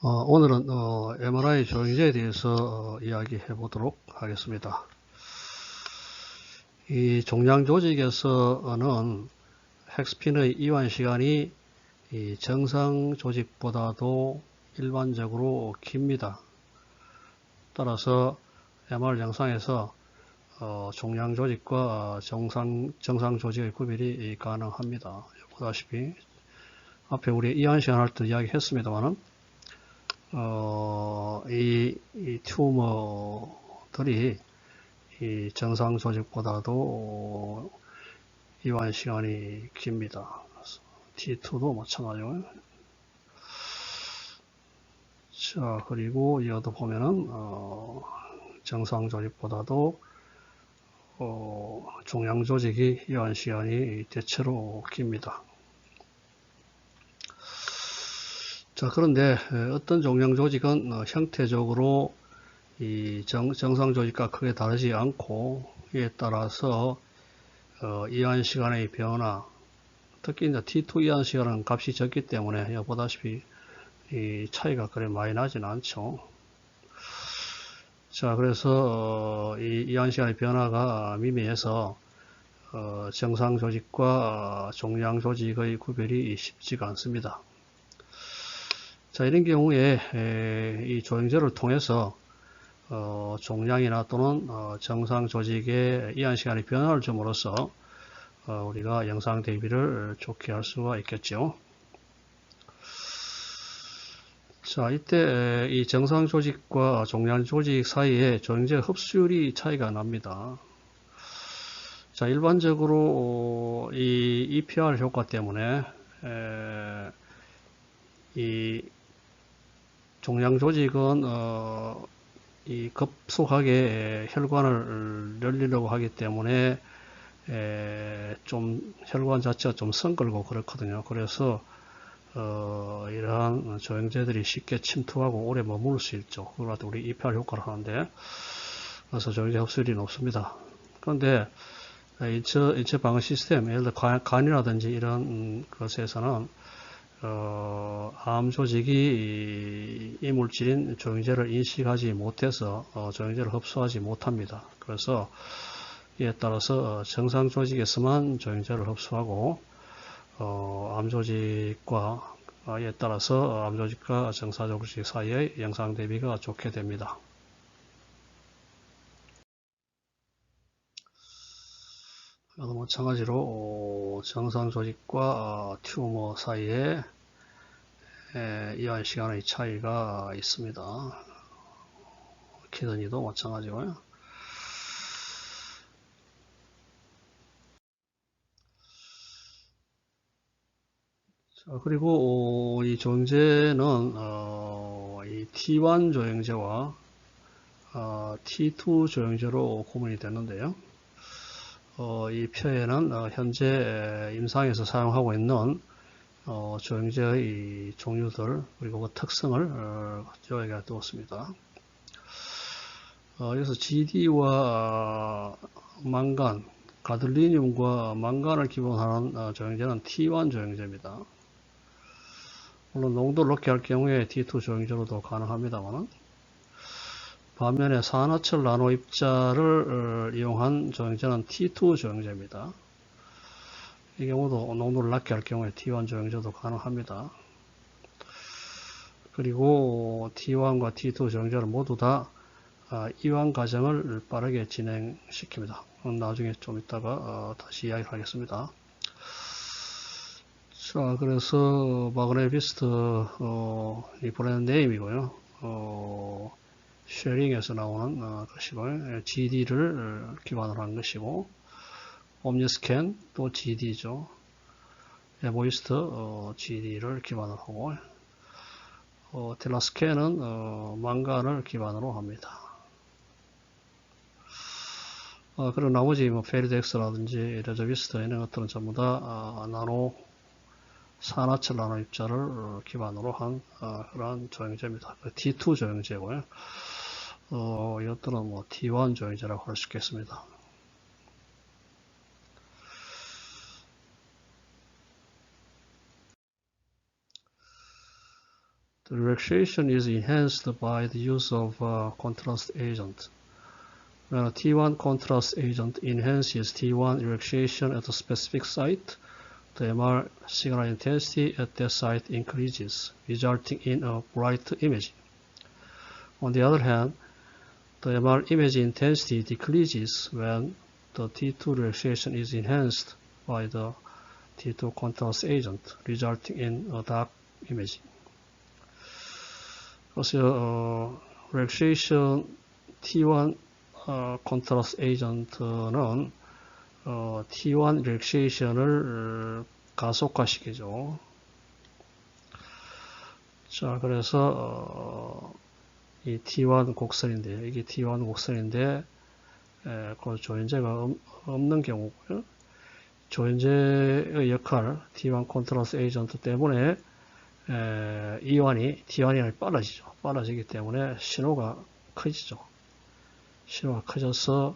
오늘은 MRI 조영제에 대해서 이야기해 보도록 하겠습니다. 이 종양 조직에서는 핵스핀의 이완 시간이 이 정상 조직보다도 일반적으로 깁니다. 따라서 MR 영상에서 종양 조직과 정상 조직의 구별이 가능합니다. 보다시피 앞에 우리 이완 시간 할 때 이야기했습니다만은 이 튜머들이 이 정상 조직보다도 이완 시간이 깁니다. T2도 마찬가지고요. 자, 그리고 이어도 보면은 정상 조직보다도 종양 조직이 이완 시간이 대체로 깁니다. 자, 그런데 어떤 종양 조직은 형태적으로 이 정상 조직과 크게 다르지 않고, 이에 따라서 이완 시간의 변화, 특히 이제 T2 이완 시간은 값이 적기 때문에 보다시피 이 차이가 그래 많이 나지는 않죠. 자, 그래서 이 이완 시간의 변화가 미미해서 정상 조직과 종양 조직의 구별이 쉽지가 않습니다. 자, 이런 경우에 이 조영제를 통해서 종양이나 또는 정상 조직의 이완 시간의 변화를 줌으로써 우리가 영상 대비를 좋게 할 수가 있겠죠. 자, 이때 이 정상 조직과 종양 조직 사이에 조영제 흡수율이 차이가 납니다. 자, 일반적으로 이 EPR 효과 때문에 이 종양 조직은 이 급속하게 혈관을 열리려고 하기 때문에 좀 혈관 자체가 좀 성글고 그렇거든요. 그래서 이러한 조영제들이 쉽게 침투하고 오래 머물 수 있죠. 그걸 갖다 우리 EPR 효과를 하는데, 그래서 조영제 흡수율이 높습니다. 그런데 인체 방어 시스템, 예를 들어 간이라든지 이런 것에서는 암 조직이 이 물질인 조영제를 인식하지 못해서 조영제를 흡수하지 못합니다. 그래서 이에 따라서 정상 조직에서만 조영제를 흡수하고 암 조직과 이에 따라서 암 조직과 정상 조직 사이의 영상 대비가 좋게 됩니다. 마찬가지로 정상 조직과 튜머 사이에 이완 시간의 차이가 있습니다. 키드니도 마찬가지고요. 자, 그리고 이 조영제는 이 T1 조영제와 T2 조영제로 구분이 되는데요. 이 표에는 현재 임상에서 사용하고 있는 조영제의 종류들 그리고 그 특성을 여기에 두었습니다. 그래서 GD와 망간, 가들리늄과 망간을 기본으로 하는 조영제는 T1 조영제입니다. 물론 농도를 높게 할 경우에 T2 조영제로도 가능합니다만, 반면에 산화철 나노 입자를 이용한 조영제는 T2 조영제입니다. 이 경우도 농도를 낮게 할 경우에 T1 조영제도 가능합니다. 그리고 T1과 T2 조영제는 모두 다 이완 과정을 빠르게 진행시킵니다. 나중에 좀 이따가 다시 이야기를 하겠습니다. 자, 그래서 마그네비스트 이 브랜드 네임이고요. 쉐링에서 나오는 것이고요. GD를 기반으로 한 것이고, 옴니스캔 또 GD죠. 에보이스트 GD를 기반으로 하고, 텔라스캔은 망간을 기반으로 합니다. 그리고 나머지 뭐 페리덱스라든지 레저비스트 이런 것들은 전부 다 나노 산화철 나노 입자를 기반으로 한 그러한 조영제입니다. T2 조영제고요. 이것들은 뭐 T1 조영제라고 할 수 있겠습니다. the relaxation is enhanced by the use of contrast agent. When a T1 contrast agent enhances T1 relaxation at a specific site, the MR signal intensity at that site increases, resulting in a bright image. On the other hand, the MR image intensity decreases when the T2 relaxation is enhanced by the T2 contrast agent, resulting in a dark image. 그래서 relaxation T1 contrast agent는 T1 relaxation을 가속화시키죠. 자, 그래서 이 T1 곡선인데, 이게 T1 곡선인데, 그 조현제가 없는 경우고요. 조현제의 역할, T1 contrast agent 때문에 T1이 빨라지죠. 빨라지기 때문에 신호가 커지죠. 신호가 커져서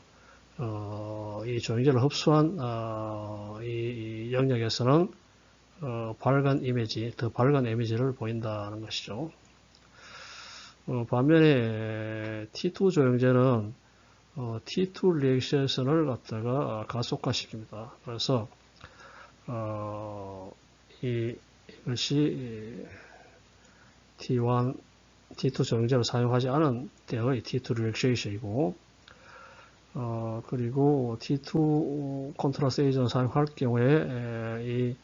이 조형제를 흡수한 이 영역에서는 밝은 이미지, 더 밝은 이미지를 보인다는 것이죠. 반면에 T2 조형제는 T2 리액션을 갖다가 가속화시킵니다. 그래서 이것이 T1, T2 조형제를 사용하지 않은 때의 T2 리액션이고, 그리고 T2 컨트라스트 에이전을 사용할 경우에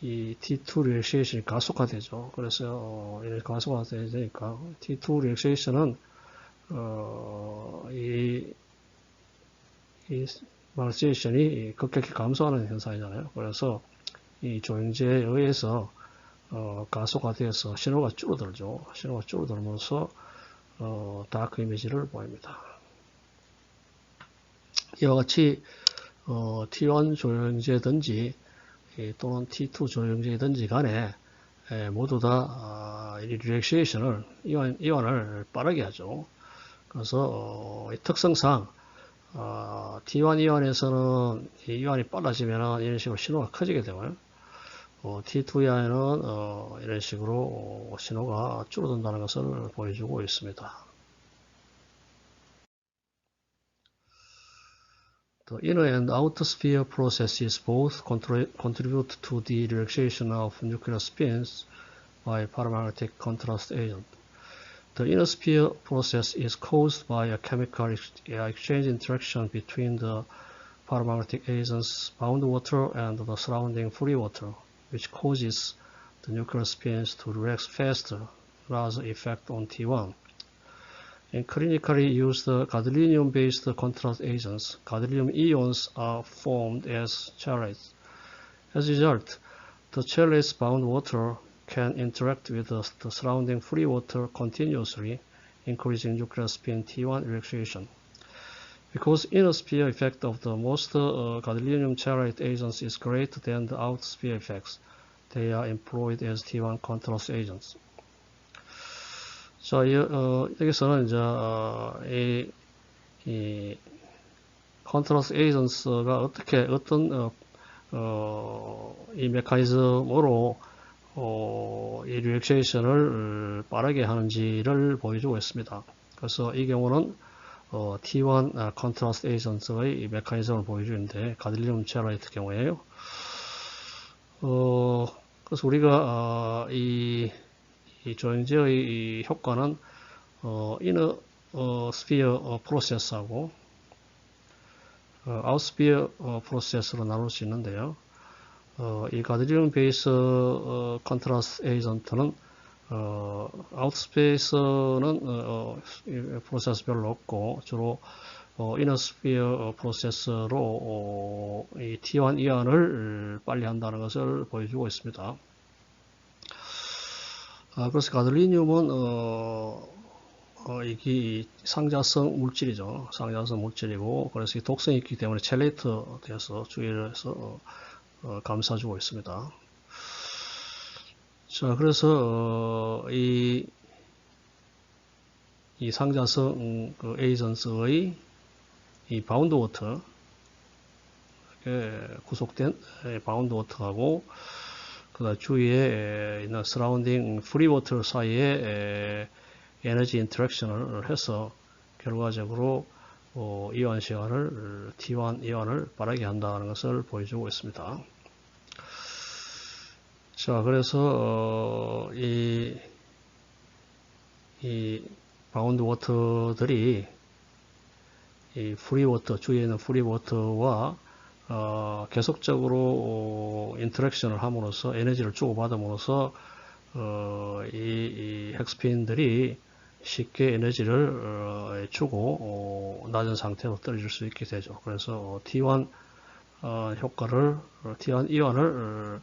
이 T2 리액션이 가속화되죠. 그래서 이렇게 가속화되니까 T2 리액션은 이 마르시에이션이 급격히 감소하는 현상이잖아요. 그래서 이 조형제에 의해서 가속화되어서 신호가 줄어들죠. 신호가 줄어들면서 다크 이미지를 보입니다. 이와 같이 T1 조형제든지 또는 T2 조형제든지 간에 모두 다 이 리액션을 이완을 빠르게 하죠. 그래서 이 특성상 T1 이완에서는 이완이 빨라지면 이런 식으로 신호가 커지게 되고요. T2 이완에는 이런 식으로 신호가 줄어든다는 것을 보여주고 있습니다. The inner and outer sphere processes both contribute to the relaxation of nuclear spins by paramagnetic contrast agent. The inner sphere process is caused by a chemical exchange interaction between the paramagnetic agent's bound water and the surrounding free water, which causes the nuclear spins to relax faster, rather effect on T1. In clinically used gadolinium-based contrast agents, gadolinium ions are formed as chelates. As a result, the chelates bound water can interact with the surrounding free water continuously, increasing nuclear spin T1 relaxation. Because inner sphere effect of the most gadolinium chelate agents is greater than the outer sphere effects, they are employed as T1 contrast agents. 자, 여기서는 이제 이 컨트라스트 에이전스가 어떤 이 메커니즘으로 이 리액션을 빠르게 하는지를 보여주고 있습니다. 그래서 이 경우는 T1 컨트라스트 에이전트의 이 메커니즘을 보여주는데 가들리움 첼라이트 경우에요. 그래서 우리가 이 조형제의 효과는 이너 스피어 프로세스하고 아웃 스피어 프로세스로 나눌 수 있는데요. 이 가드리움 베이스 컨트라스트 에이전트는 아웃 스페이스는 프로세스 별로 없고 주로 이너 스피어 프로세스로 이 T1 이완을 빨리 한다는 것을 보여주고 있습니다. 그래서 가들리늄은 이게 상자성 물질이죠. 상자성 물질이고 그래서 독성이 있기 때문에 첼레이트 되어서 주의를 해서 감싸주고 있습니다. 자, 그래서 이 상자성 그 에이전스의 이 바운드 워터 구속된 바운드 워터하고 그 주위에 있는 서라운딩 프리워터 사이에 에너지 인터랙션을 해서 결과적으로 이온 시간을 T1 이온을 빠르게 한다는 것을 보여주고 있습니다. 자, 그래서 이 바운드 워터들이 이 프리워터 주위에 있는 프리워터와 계속적으로 인터랙션을 함으로써 에너지를 주고받음으로써 이 핵스핀들이 쉽게 에너지를 주고 낮은 상태로 떨어질 수 있게 되죠. 그래서 T1 효과를 T1 이온을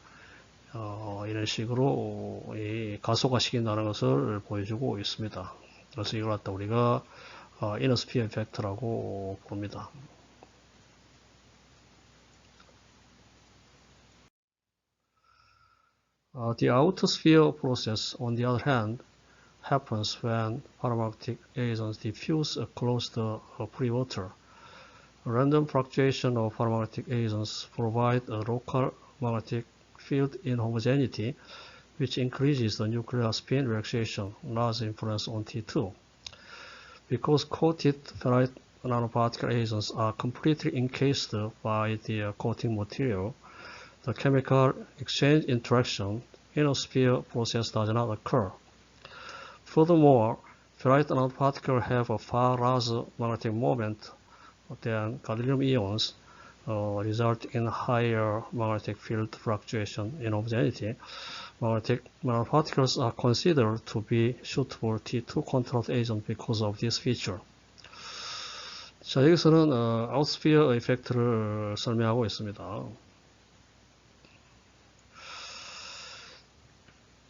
이런 식으로 가속화시킨다는 것을 보여주고 있습니다. 그래서 이걸 갖다 우리가 이너 스피어 이펙트라고 부릅니다. The outer sphere process, on the other hand, happens when paramagnetic agents diffuse across the pre-water. Random fluctuation of paramagnetic agents provide a local magnetic field inhomogeneity, which increases the nuclear spin relaxation, large influence on T2. Because coated ferrite nanoparticle agents are completely encased by the coating material, the chemical exchange interaction ionosphere process does not occur. Furthermore, ferrite nanoparticles have a far larger magnetic moment than gadolinium ions, result in higher magnetic field fluctuation inhomogeneity. Magnetic nanoparticles are considered to be suitable T2 control agent because of this feature. 자, 여기서는 아웃스피어 이펙트를 설명하고 있습니다.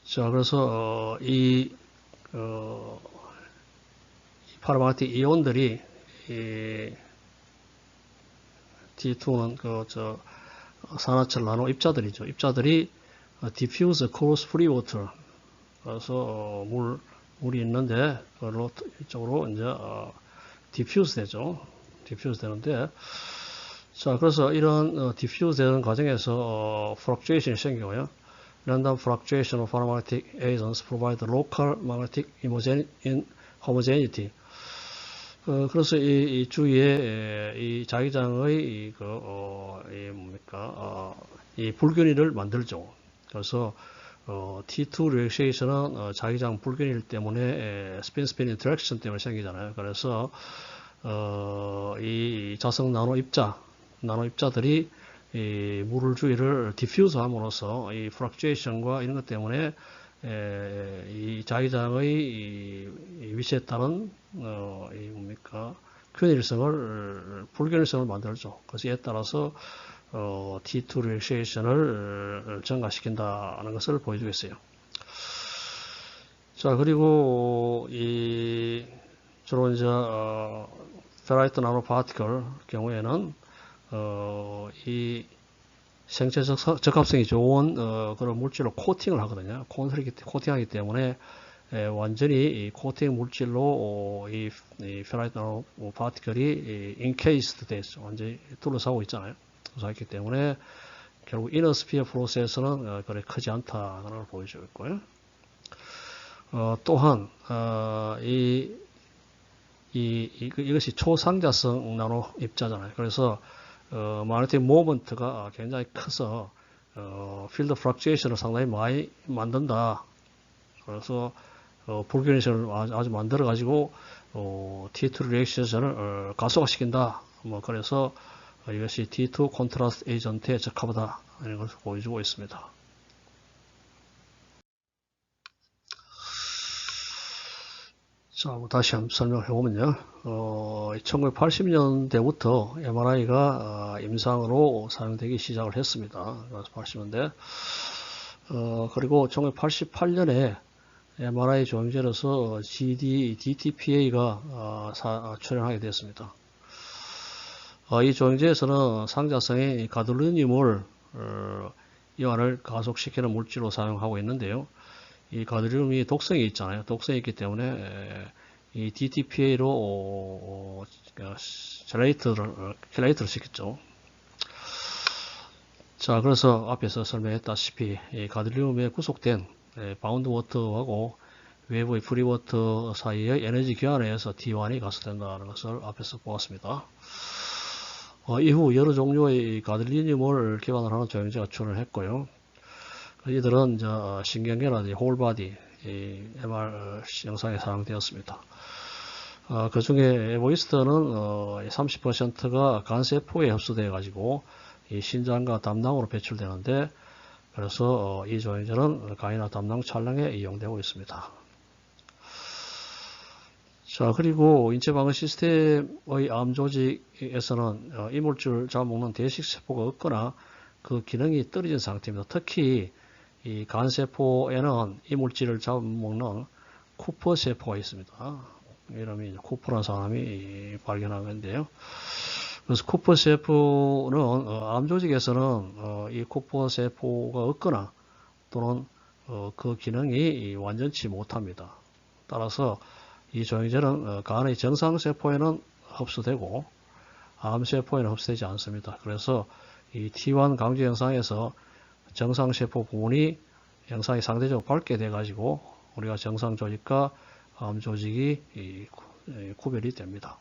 자, 그래서 이 파라마그네틱 이온들이 T2는 산화철 나노 입자들이죠. 입자들이 diffuse across free water. 그래서 물이 있는데 그걸로 이쪽으로 이제 diffuse 되죠. diffuse 되는데, 자, 그래서 이런 diffuse 되는 과정에서 fluctuation이 생겨요. Random fluctuation of paramagnetic agents provide local magnetic homogeneity. 그래서 이 주위에 이 자기장의 이 불균일을 만들죠. 그래서 T2 relaxation은 자기장 불균일 때문에 스핀 인터랙션 때문에 생기잖아요. 그래서 이 자성 나노 입자들이 이 물을 주위를 디퓨즈 함으로써 이 플럭추에이션과 이런 것 때문에 이 자기장의 이 위치에 따른 불균일성을 만들죠. 그래서 이에 따라서 T2 relaxation을 증가시킨다는 것을 보여주겠어요. 자, 그리고 주로 이제 페라이트 나노 파티클 경우에는 이 생체적 적합성이 좋은 그런 물질로 코팅을 하거든요. 코팅하기 때문에 완전히 이 코팅 물질로 이 페라이트 나노 파티클이 인케이스드 돼서 완전히 둘러싸고 있잖아요. 둘러싸기 때문에 결국 이너 스피어 프로세스는 그래 크지 않다는 걸 보여주고 있고요. 또한 이것이 초상자성 나노 입자잖아요. 그래서 magnetic movement가 굉장히 커서 field fluctuation을 상당히 많이 만든다. 그래서 불균일성을 아주 만들어 가지고 T2 리액션을 가속화시킨다. 그래서 이것이 T2 컨트라스트 에이전트에 적합하다. 이런 것을 보여주고 있습니다. 자, 다시 한번 설명해 보면요. 1980년대부터 MRI가 임상으로 사용되기 시작을 했습니다. 그래서 80년대. 그리고 1988년에 MRI 조영제로서 DTPA가 출현하게 되었습니다. 이 조영제에서는 상자성의 가돌리늄을 이완을 가속시키는 물질로 사용하고 있는데요. 이 가돌리늄이 독성이 있잖아요. 독성이 있기 때문에 이 DTPA로 켈레이트를 시켰죠. 자, 그래서 앞에서 설명했다시피 이 가드리움에 구속된 바운드 워터하고 외부의 프리 워터 사이의 에너지 교환에 의해서 T1이 가속된다는 것을 앞에서 보았습니다. 이후 여러 종류의 가드리움을 기반으로 하는 조형제가 출현을 했고요. 이들은 신경계나 홀바디 MR 영상에 사용되었습니다. 그 중에 에보이스트는 30%가 간세포에 흡수되어 가지고 이 신장과 담낭으로 배출되는데, 그래서 이 조형제는 간이나 담낭 촬영에 이용되고 있습니다. 자, 그리고 인체 방어 시스템의 암 조직에서는 이물질 잡아먹는 대식 세포가 없거나 그 기능이 떨어진 상태입니다. 특히 이 간세포에는 이물질을 잡아먹는 쿠퍼 세포가 있습니다. 이름이 쿠퍼라는 사람이 발견한 건데요. 그래서 쿠퍼 세포는 암 조직에서는 이 쿠퍼 세포가 없거나 또는 그 기능이 완전치 못합니다. 따라서 이 조형제는 간의 정상 세포에는 흡수되고 암 세포에는 흡수되지 않습니다. 그래서 이 T1 강조 영상에서 정상 세포 부분이 영상이 상대적으로 밝게 돼 가지고 우리가 정상 조직과 암 조직이 구별이 됩니다.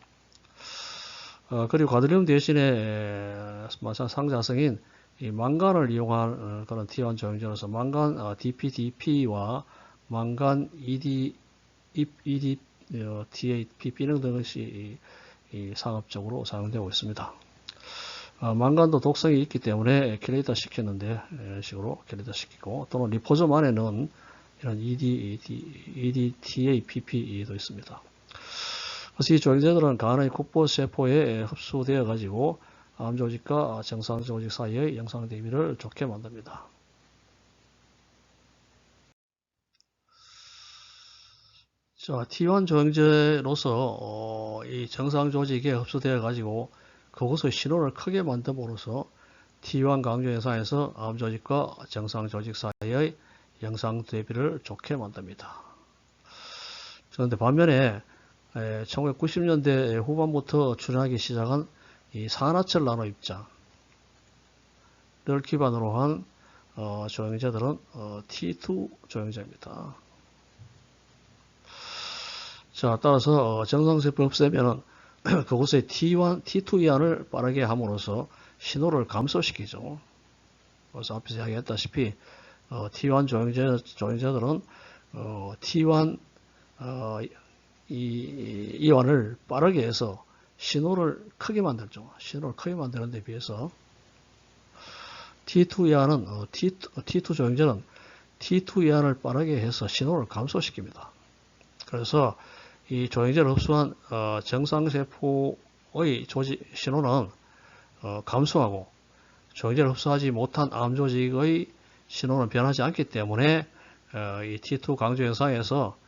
그리고 가드리움 대신에 상자성인 이 망간을 이용한 그런 T1 조형제로서 망간 DPDP와 망간 EDTAPP는 등이 상업적으로 사용되고 있습니다. 망간도 독성이 있기 때문에 켈레이터 시켰는데 이런 식으로 켈레이터 시키고, 또는 리포점 안에는 이런 EDTAPP도 있습니다. 그래서 이 조형제들은 간의 쿠퍼 세포에 흡수되어 가지고 암 조직과 정상 조직 사이의 영상 대비를 좋게 만듭니다. 자, T1 조형제로서 이 정상 조직에 흡수되어 가지고 그곳의 신호를 크게 만듦으로써 T1 강조 영상에서 암 조직과 정상 조직 사이의 영상 대비를 좋게 만듭니다. 그런데 반면에 1990년대 후반부터 출현하기 시작한 이 산화철 나노 입자를 기반으로 한 조형제들은 T2 조형제입니다. 자, 따라서 정상세포 흡수되면 그곳에 T1, T2 이안을 빠르게 함으로써 신호를 감소시키죠. 그래서 앞에서 이야기했다시피 T1 조형제들은 T1 이완을 빠르게 해서 신호를 크게 만들죠. 신호를 크게 만드는 데 비해서 T2 이안은 T2 조형제는 T2 이안을 빠르게 해서 신호를 감소시킵니다. 그래서 이 조형제를 흡수한 정상세포의 조직 신호는 감소하고, 조형제를 흡수하지 못한 암 조직의 신호는 변하지 않기 때문에 이 T2 강조 영상에서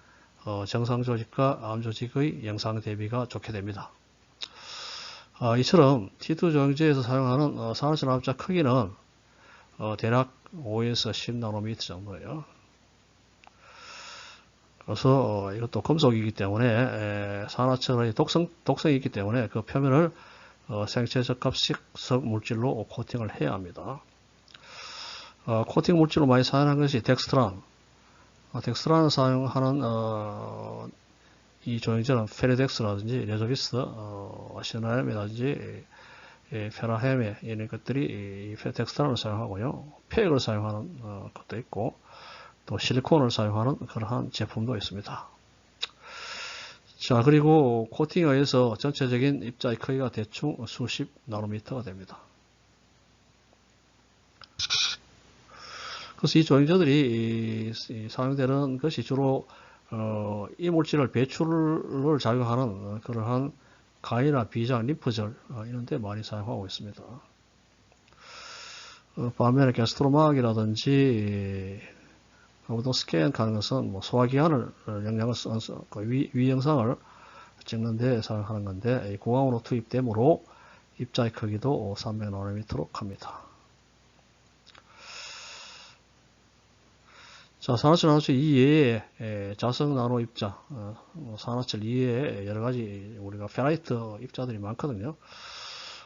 정상 조직과 암 조직의 영상 대비가 좋게 됩니다. 이처럼 T2 조형제에서 사용하는 산화철 합자 크기는 대략 5에서 10나노미터 정도예요. 그래서 이것도 금속이기 때문에 산화철의 독성이 있기 때문에 그 표면을 생체적 합식성 물질로 코팅을 해야 합니다. 코팅 물질로 많이 사용하는 것이 덱스트란. 덱스트란을 사용하는 이 조형제는 페리덱스라든지 레저비스, 시나엠이라든지 페라헤메 이런 것들이 덱스트란을 사용하고요. 폐액을 사용하는 것도 있고, 또 실리콘을 사용하는 그러한 제품도 있습니다. 자, 그리고 코팅에 의해서 전체적인 입자의 크기가 대충 수십 나노미터가 됩니다. 그래서 이 조형제들이 사용되는 것이 주로 이물질을 배출을 작용하는 그러한 간이나 비장, 림프절 이런 데 많이 사용하고 있습니다. 반면에 게스트로막이라든지 보통 스캔 하는 것은 소화기관을 영양을 써서 위 영상을 찍는데 사용하는 건데, 공항으로 투입되므로 입자의 크기도 300나노미터로 큽니다. 자, 산화철 나노입자 이외에 자석 나노 입자, 산화철 이외에 여러 가지 우리가 페라이트 입자들이 많거든요.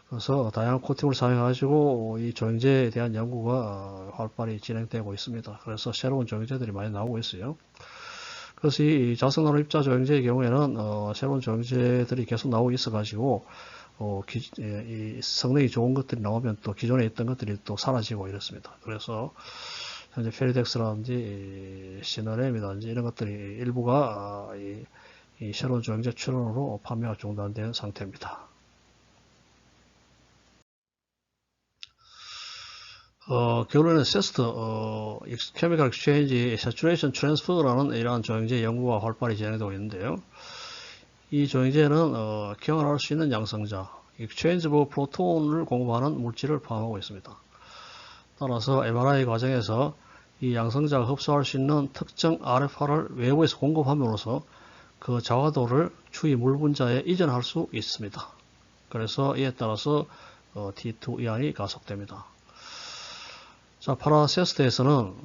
그래서 다양한 코팅을 사용해가지고 이 조영제에 대한 연구가 활발히 진행되고 있습니다. 그래서 새로운 조영제들이 많이 나오고 있어요. 그래서 이 자석나노 입자 조영제의 경우에는 새로운 조영제들이 계속 나오고 있어가지고 이 성능이 좋은 것들이 나오면 또 기존에 있던 것들이 또 사라지고 이렇습니다. 그래서 현재 페리덱스라든지 시너램이라든지 이런 것들이 일부가 이 새로운 조영제 출원으로 판매가 중단된 상태입니다. 결론은 세스트, 케미컬 익스체인지 세츄레이션 트랜스퍼라는 이러한 조영제 연구가 활발히 진행되고 있는데요. 이 조영제는 경험할 수 있는 양성자, 익스체인지브 프로톤을 공급하는 물질을 포함하고 있습니다. 따라서 MRI 과정에서 이 양성자가 흡수할 수 있는 특정 RFR을 외부에서 공급함으로써 그 자화도를 주위 물 분자에 이전할 수 있습니다. 그래서 이에 따라서 T2 이완이 가속됩니다. 자, 파라세스트에서는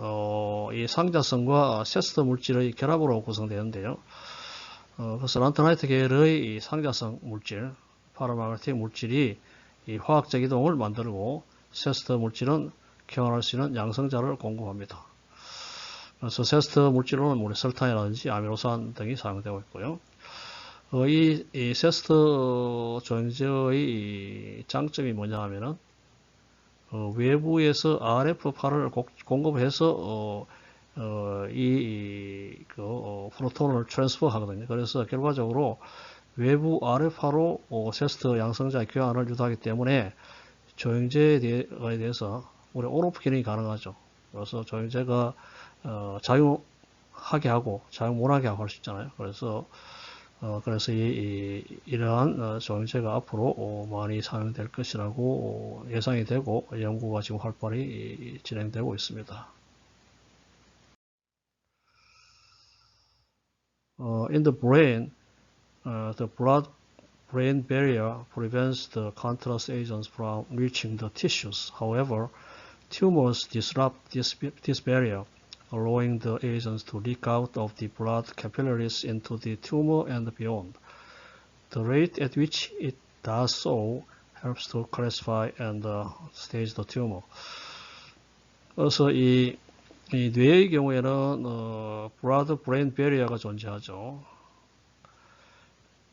이 상자성과 세스트 물질의 결합으로 구성되는데요. 그래서 란타나이트 계열의 이 상자성 물질, 파라마그네틱 물질이 이 화학적 이동을 만들고 세스트 물질은 경험할 수 있는 양성자를 공급합니다. 그래서 세스트 물질로는 우리 설탕이라든지 아미노산 등이 사용되고 있고요. 이 세스트 조영제의 장점이 뭐냐 하면은 외부에서 RF8을 공급해서 프로톤을 트랜스퍼 하거든요. 그래서 결과적으로 외부 RF8로 세스트 양성자 교환을 유도하기 때문에 조영제에 대해서 우리 온오프 기능이 가능하죠. 그래서 조영제가 작용하게 하고 작용 못하게 하고 할 수 있잖아요. 그래서 이러한 조영제가 앞으로 많이 사용될 것이라고 예상이 되고 연구가 지금 활발히 진행되고 있습니다. In the brain, the blood-brain barrier prevents the contrast agents from reaching the tissues. However, tumors disrupt this barrier, allowing the agents to leak out of the blood capillaries into the tumor and beyond. The rate at which it does so helps to classify and stage the tumor. 그래서 이 뇌의 경우에는 blood brain barrier가 존재하죠.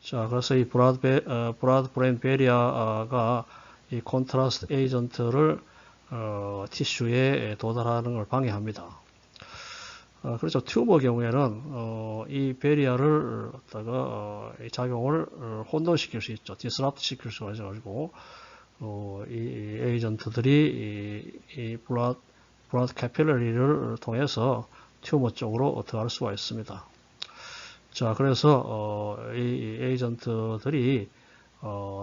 자, 그래서 이 blood brain barrier가 이 contrast agent를 티슈에 도달하는 걸 방해합니다. 그렇죠. 튜머 경우에는 이 베리어를 갖다가 작용을 혼돈시킬 수 있죠. 디스럽트 시킬 수가 있어가지고 이 에이전트들이 이 블러드 캐필러리를 통해서 튜머 쪽으로 들어갈 수가 있습니다. 자, 그래서 이 에이전트들이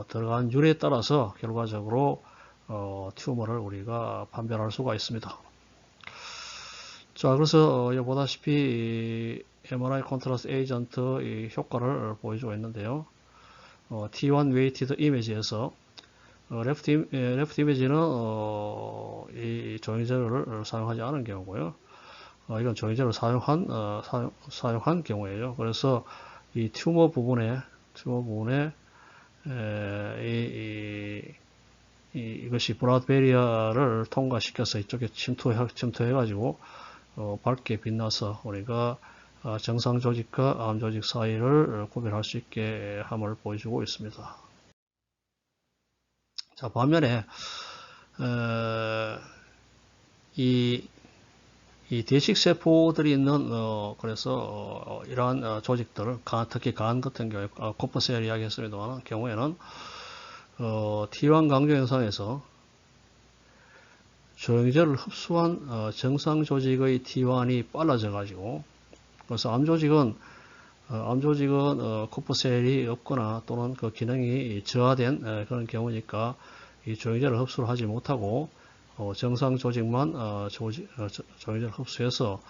들어간 율에 따라서 결과적으로 튜머를 우리가 판별할 수가 있습니다. 자, 그래서 보다시피 MRI 컨트라스트 에이전트 효과를 보여주고 있는데요. T1 웨이티드 이미지에서 레프트 이미지는 이 조영제를 사용하지 않은 경우고요. 이건 조영제를 사용한 경우예요. 그래서 이 튜머 부분에 이것이 블러드 베리어를 통과시켜서 이쪽에 침투해가지고 밝게 빛나서 우리가 정상 조직과 암 조직 사이를 구별할 수 있게 함을 보여주고 있습니다. 자, 반면에 이 대식 세포들이 있는 그래서 이러한 조직들, 특히 간 같은 경우에 코퍼셀 이야기했습니다만 경우에는 T1 강조 현상에서 조영제를 흡수한 정상 조직의 T1이 빨라져 가지고 그래서 암 조직은 코퍼셀이 없거나 또는 그 기능이 저하된 그런 경우니까 이 조영제를 흡수를 하지 못하고 정상 조직만 조영제를 흡수해서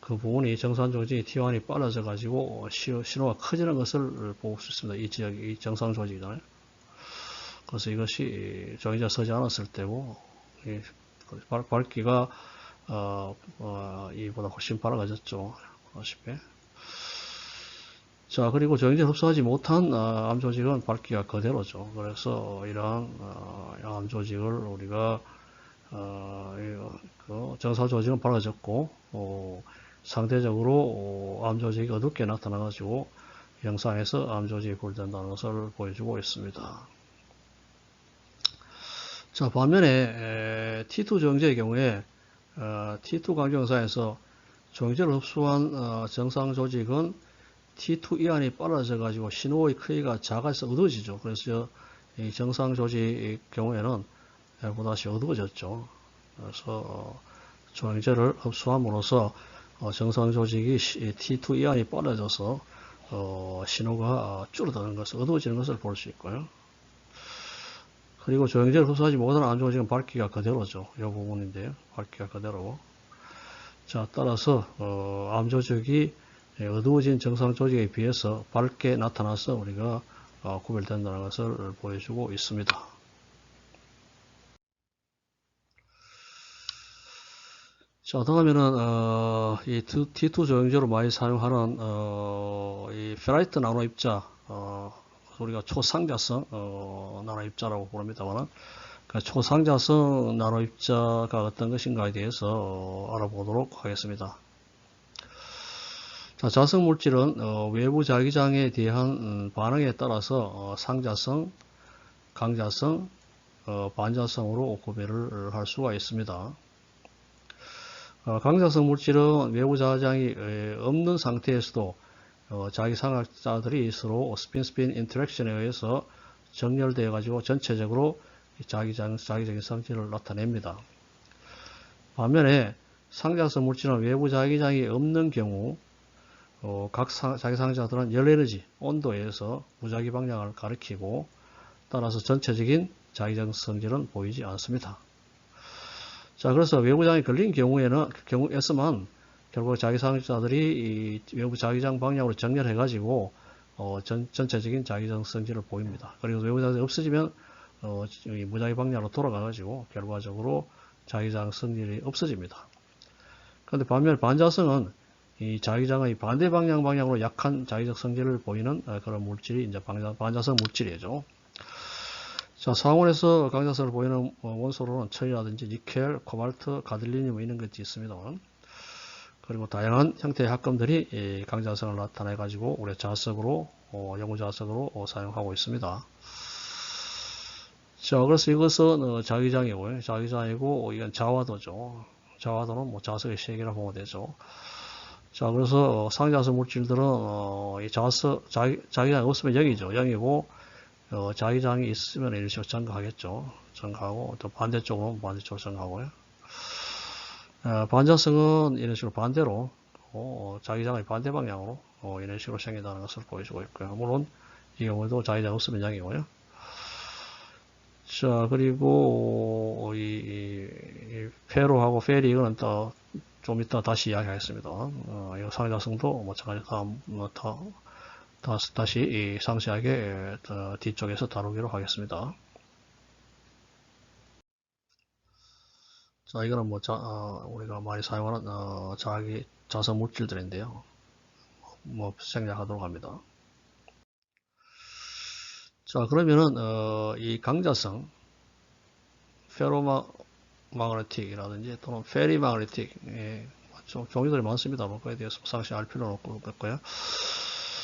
그 부분이 정상 조직이 T1이 빨라져 가지고 신호가 커지는 것을 볼 수 있습니다. 이 지역이 정상 조직이잖아요. 그래서 이것이 조영제가 서지 않았을 때고 밝기가 이보다 훨씬 밝아졌죠. 아시피. 자, 자, 그리고 정액제를 흡수하지 못한 암 조직은 밝기가 그대로죠. 그래서 이러한 암 조직을 우리가 정사 조직은 밝아졌고 상대적으로 암 조직이 어둡게 나타나가지고 영상에서 암 조직이 분리된다는 것을 보여주고 있습니다. 자, 반면에 T2 정제의 경우에 T2 강경사에서 정제를 흡수한 정상 조직은 T2 이안이 빨라져 가지고 신호의 크기가 작아서 어두워지죠. 그래서 이 정상 조직의 경우에는 보다시 어두워졌죠. 그래서 정제를 흡수함으로써 정상 조직이 T2 이안이 빨라져서 신호가 줄어드는 것을, 어두워지는 것을 볼 수 있고요. 그리고 조영제를 흡수하지 못하는 암 조직은 밝기가 그대로죠. 이 부분인데요. 밝기가 그대로. 자, 따라서 암 조직이 어두워진 정상 조직에 비해서 밝게 나타나서 우리가 구별된다는 것을 보여주고 있습니다. 자, 다음에는 이 T2 조영제로 많이 사용하는 이 페라이트 나노 입자, 우리가 초상자성 나노 입자라고 부릅니다만, 초상자성 나노 입자가 어떤 것인가에 대해서 알아보도록 하겠습니다. 자, 자성 물질은 외부 자기장에 대한 반응에 따라서 상자성, 강자성, 반자성으로 구별을 할 수가 있습니다. 강자성 물질은 외부 자기장이 없는 상태에서도 자기상학자들이 서로 스핀-스핀 인터랙션에 의해서 정렬되어 가지고 전체적으로 자기적인 성질을 나타냅니다. 반면에 상자성 물질은 외부 자기장이 없는 경우 각 자기상자들은 열에너지, 온도에 의해서 무자기 방향을 가리키고 따라서 전체적인 자기적 성질은 보이지 않습니다. 자, 그래서 외부 자기장이 걸린 경우에서만 결국 자기상자들이 이 외부 자기장 방향으로 정렬해 가지고 전체적인 자기적 성질을 보입니다. 그리고 외부 자기장이 없어지면 이 무자기 방향으로 돌아가 가지고 결과적으로 자기장 성질이 없어집니다. 그런데 반면 반자성은 이 자기장의 반대 방향으로 약한 자기적 성질을 보이는 그런 물질이 이제 반자성 물질이죠. 자, 상온에서 강자성을 보이는 원소로는 철이라든지 니켈, 코발트, 가들리늄 이런 것이 있습니다만, 그리고 다양한 형태의 합금들이 강자성을 나타내 가지고 우리 자석으로 연구 자석으로 사용하고 있습니다. 자, 그래서 이것은 자기장이고요. 자기장이고 이건 자화도죠. 자화도는 뭐 자석의 세계라고 보면 되죠. 자, 그래서 상자성 물질들은 이 자기장이 없으면 0이죠. 0이고 자기장이 있으면 이런 식으로 증가하겠죠. 증가하고 또 반대쪽으로 증가하고요. 반자성은 이런 식으로 반대로 자기장의 반대 방향으로 이런 식으로 생긴다는 것을 보여주고 있고요. 물론 이 경우에도 자기장 없으면 0이고요. 자, 그리고 이 페로하고 페리 이거는 또 좀 이따 다시 이야기하겠습니다. 이 상자성도 마찬가지로 다시 상세하게 뒤쪽에서 다루기로 하겠습니다. 자, 이거는 우리가 많이 사용하는 자성 물질들인데요. 생략하도록 합니다. 자, 그러면은 이 강자성 페로마그네틱이라든지 또는 페리마그네틱 종류들이 많습니다. 그거에 대해서 상시 알 필요는 없고 그렇고요.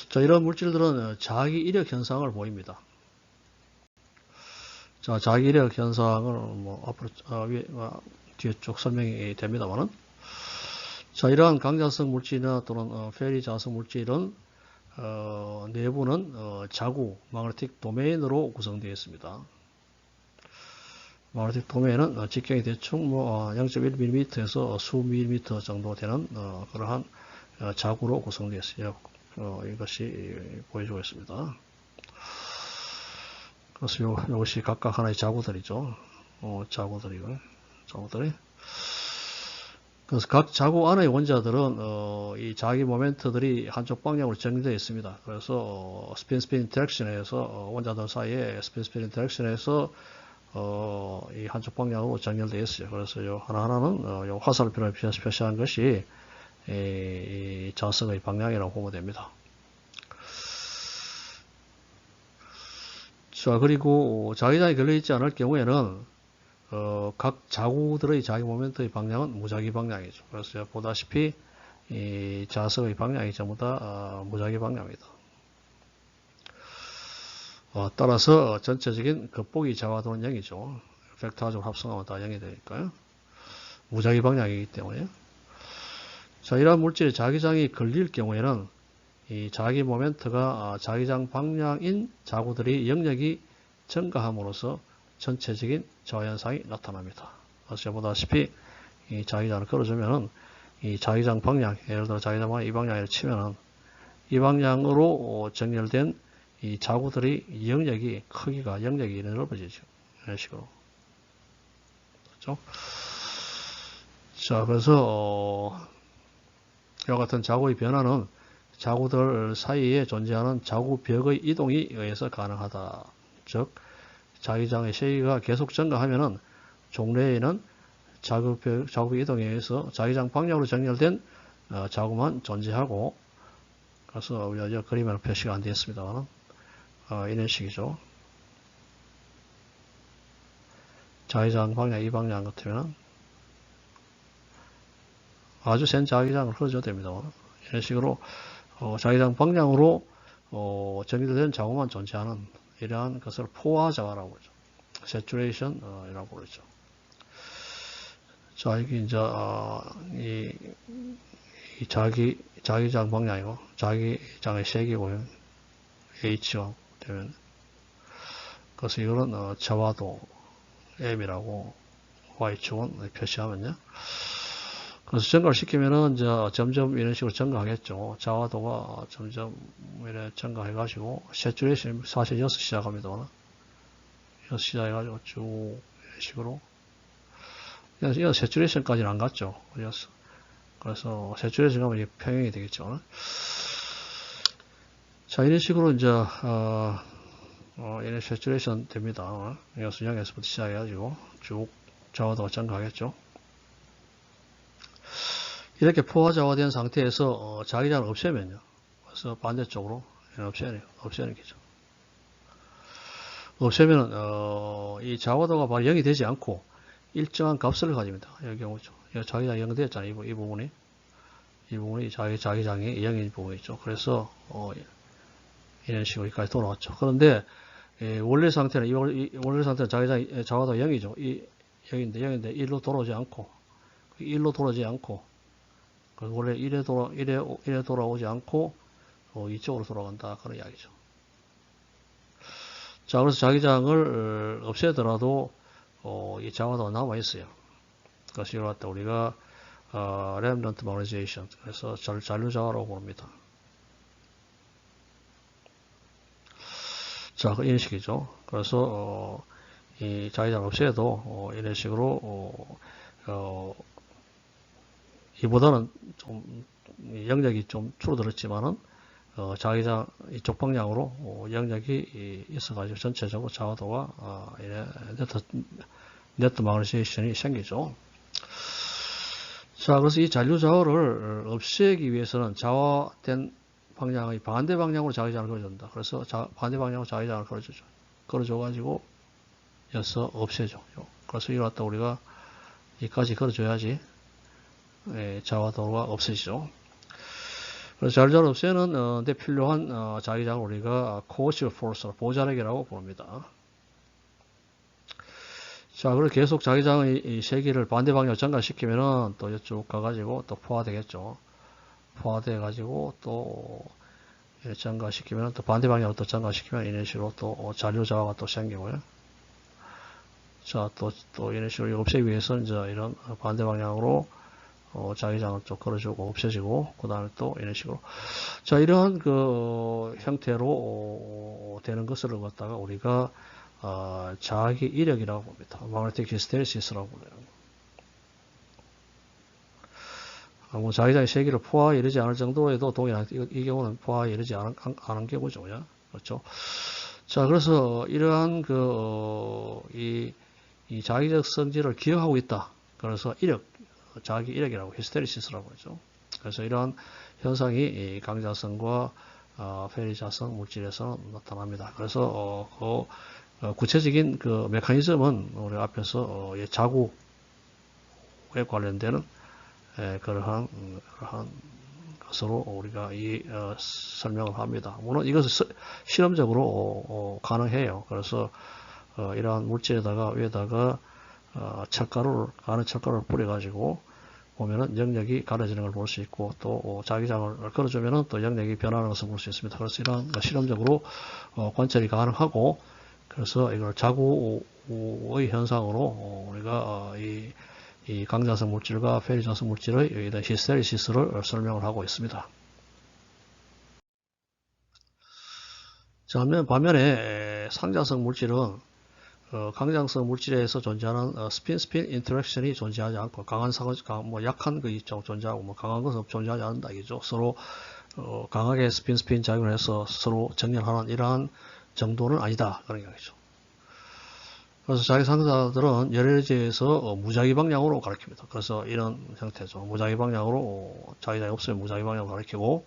자, 이런 물질들은 자기 이력 현상을 보입니다. 자, 자기 이력 현상을 앞으로 뒤에 쭉 설명이 됩니다만은, 자, 이러한 강자성 물질이나 또는 페리 자성 물질은 내부는 자구 마그네틱 도메인으로 구성되어 있습니다. 마그네틱 도메인은 직경이 대충 0.1mm에서 수 밀리미터 정도 되는 그러한 자구로 구성되어 있어요. 이것이 보여주고 있습니다. 그래서 이것이 각각 하나의 자구들이죠. 자구들이. 그래서 각 자구 안의 원자들은 이 자기 모멘트들이 한쪽 방향으로 정리되어 있습니다. 그래서 스핀 인터랙션에서 원자들 사이에 스핀 인터랙션에서 이 한쪽 방향으로 정렬되어 있어요. 그래서 요 하나하나는 요 화살표를 표시한 것이 이 자석의 방향이라고 보면 됩니다. 자, 그리고 자기장이 걸려있지 않을 경우에는 각 자구들의 자기 모멘트의 방향은 무작위 방향이죠. 그래서 보다시피 이 자석의 방향이 전부 다 무작위 방향입니다. 따라서 전체적인 겉보기 자화도는 0이죠. 벡터적으로 합성하면 다 0이 되니까요. 무작위 방향이기 때문에. 자, 이러한 물질의 자기장이 걸릴 경우에는 이 자기 모멘트가 자기장 방향인 자구들이 영역이 증가함으로써 전체적인 저하현상이 나타납니다. 그래서 보다시피 이 자기장을 걸어주면은 이 자기장 방향, 예를 들어 자기장 방향 이 방향을 치면은 이 방향으로 정렬된 이 자구들이 영역이 크기가 영역이 넓어지죠. 이런 식으로. 그렇죠? 자, 그래서 이와 같은 자구의 변화는 자구들 사이에 존재하는 자구벽의 이동에 의해서 가능하다. 즉, 자기장의 세기가 계속 증가하면은 종래에는 자구벽 이동에 의해서 자기장 방향으로 정렬된 자구만 존재하고, 그래서 우리가 그림에는 표시가 안 되어 있습니다만 이런 식이죠. 자기장 방향 이 방향 같으면 아주 센 자기장을 흘러줘야 됩니다. 이런 식으로 자기장 방향으로 정렬된 자구만 존재하는 이러한 것을 포화자화라고 그러죠. Saturation이라고 그러죠. 자, 이게 이제 이 자기장 방향이고 자기장의 세기고요. H가 되면 그래서 이거는 자화도 M이라고 Y축은 표시하면요. 그래서 증가를 시키면은 이제 점점 이런 식으로 증가하겠죠. 자화도가 점점 이렇게 증가해가지고 세츄레이션 사실 여기서 시작합니다. 여기서 시작해가지고 쭉 이런 식으로 여기서 세츄레이션까지는 안 갔죠. 그래서 세츄레이션 가면 이게 평형이 되겠죠. 자, 이런 식으로 이제 이런 세츄레이션 됩니다. 여기서 0에서부터 시작해가지고 쭉 자화도가 증가하겠죠. 이렇게 포화자화된 상태에서 자기장을 없애면요. 그래서 반대쪽으로 없애는 거죠. 없애면은 이 자화도가 바로 0이 되지 않고 일정한 값을 가집니다. 이 경우죠. 자기장이 0 되었잖아요. 이 부분이 자기장이 0인 부분이죠. 그래서 이런 식으로 여기까지 돌아왔죠. 그런데 원래 상태는 자화도가 0이죠. 0인데 1로 돌아오지 않고 원래 1에 돌아오지 않고 이쪽으로 돌아간다. 그런 이야기죠. 자, 그래서 자기장을 없애더라도 이 자화도가 남아있어요. 그래서 이걸 갖다 우리가 remnant mineralization, 그래서 잔류자화라고 부릅니다. 자, 이런 식이죠. 그래서 이 자기장을 없애도 이런 식으로 이보다는 좀 영역이 좀 줄어들었지만은 자기장 이쪽 방향으로 영역이 있어가지고 전체적으로 자화도가 네트 마그니제이션이 생기죠. 자, 그래서 이 잔류자화를 없애기 위해서는 자화된 방향의 반대 방향으로 자기장을 걸어준다. 그래서 반대 방향으로 자기장을 걸어주죠. 걸어줘가지고 여기서 없애죠. 그래서 이걸 갖다 우리가 여기까지 걸어줘야지 자화도가 없어지죠. 그래서 잔류자를 없애는 데 필요한 자기장을 우리가 coercive force, 보좌력이라고 부릅니다. 자, 그리고 계속 자기장의 세기를 반대 방향으로 증가시키면은 또 이쪽 가가지고 또 포화되겠죠. 포화돼가지고 또 증가시키면 또 반대 방향으로 또 증가시키면 이런 식으로 또 잔류자화가 또 생기고요. 자, 또 이런 식으로 없애기 위해서 이제 이런 반대 방향으로 자기장을 또 걸어주고 없애지고 그 다음에 또 이런 식으로 자, 이러한 그 형태로 되는 것을 갖다가 우리가 자기 이력이라고 봅니다. magnetic hystericis라고 불러요. 뭐 자기장의 세기를 포화에 이르지 않을 정도에도 동일한, 이 경우는 포화에 이르지 않은 경우죠. 그렇죠. 자, 그래서 이러한 이 자기적 성질을 기억하고 있다. 그래서 자기 이력이라고 히스테리시스라고 하죠. 그래서 이러한 현상이 강자성과 페리자성 물질에서 나타납니다. 그래서 구체적인 그 메커니즘은 우리 앞에서 자구에 관련되는 그러한 것으로 우리가 설명을 합니다. 물론 이것은 실험적으로 가능해요. 그래서 이러한 물질에다가 위에다가 가는 철가루를 뿌려가지고 보면은 영역이 가려지는 걸 볼 수 있고, 또 자기장을 걸어주면은 또 영역이 변하는 것을 볼 수 있습니다. 그래서 이런 실험적으로 관찰이 가능하고, 그래서 이걸 자구의 현상으로 우리가 이 강자성 물질과 페리자성 물질의 히스테리시스를 설명을 하고 있습니다. 자, 반면에 상자성 물질은 강장성 물질에서 존재하는 스핀 인터랙션이 존재하지 않고 약한 것이 존재하고 강한 것은 존재하지 않는다 이죠. 서로 강하게 스핀 작용을 해서 서로 정렬하는 이러한 정도는 아니다 그런 이야기죠. 그래서 자기 상자들은 열애제에서 무작위 방향으로 가리킵니다. 그래서 이런 형태죠. 무작위 방향으로 자기장이 없으면 무작위 방향으로 가리키고,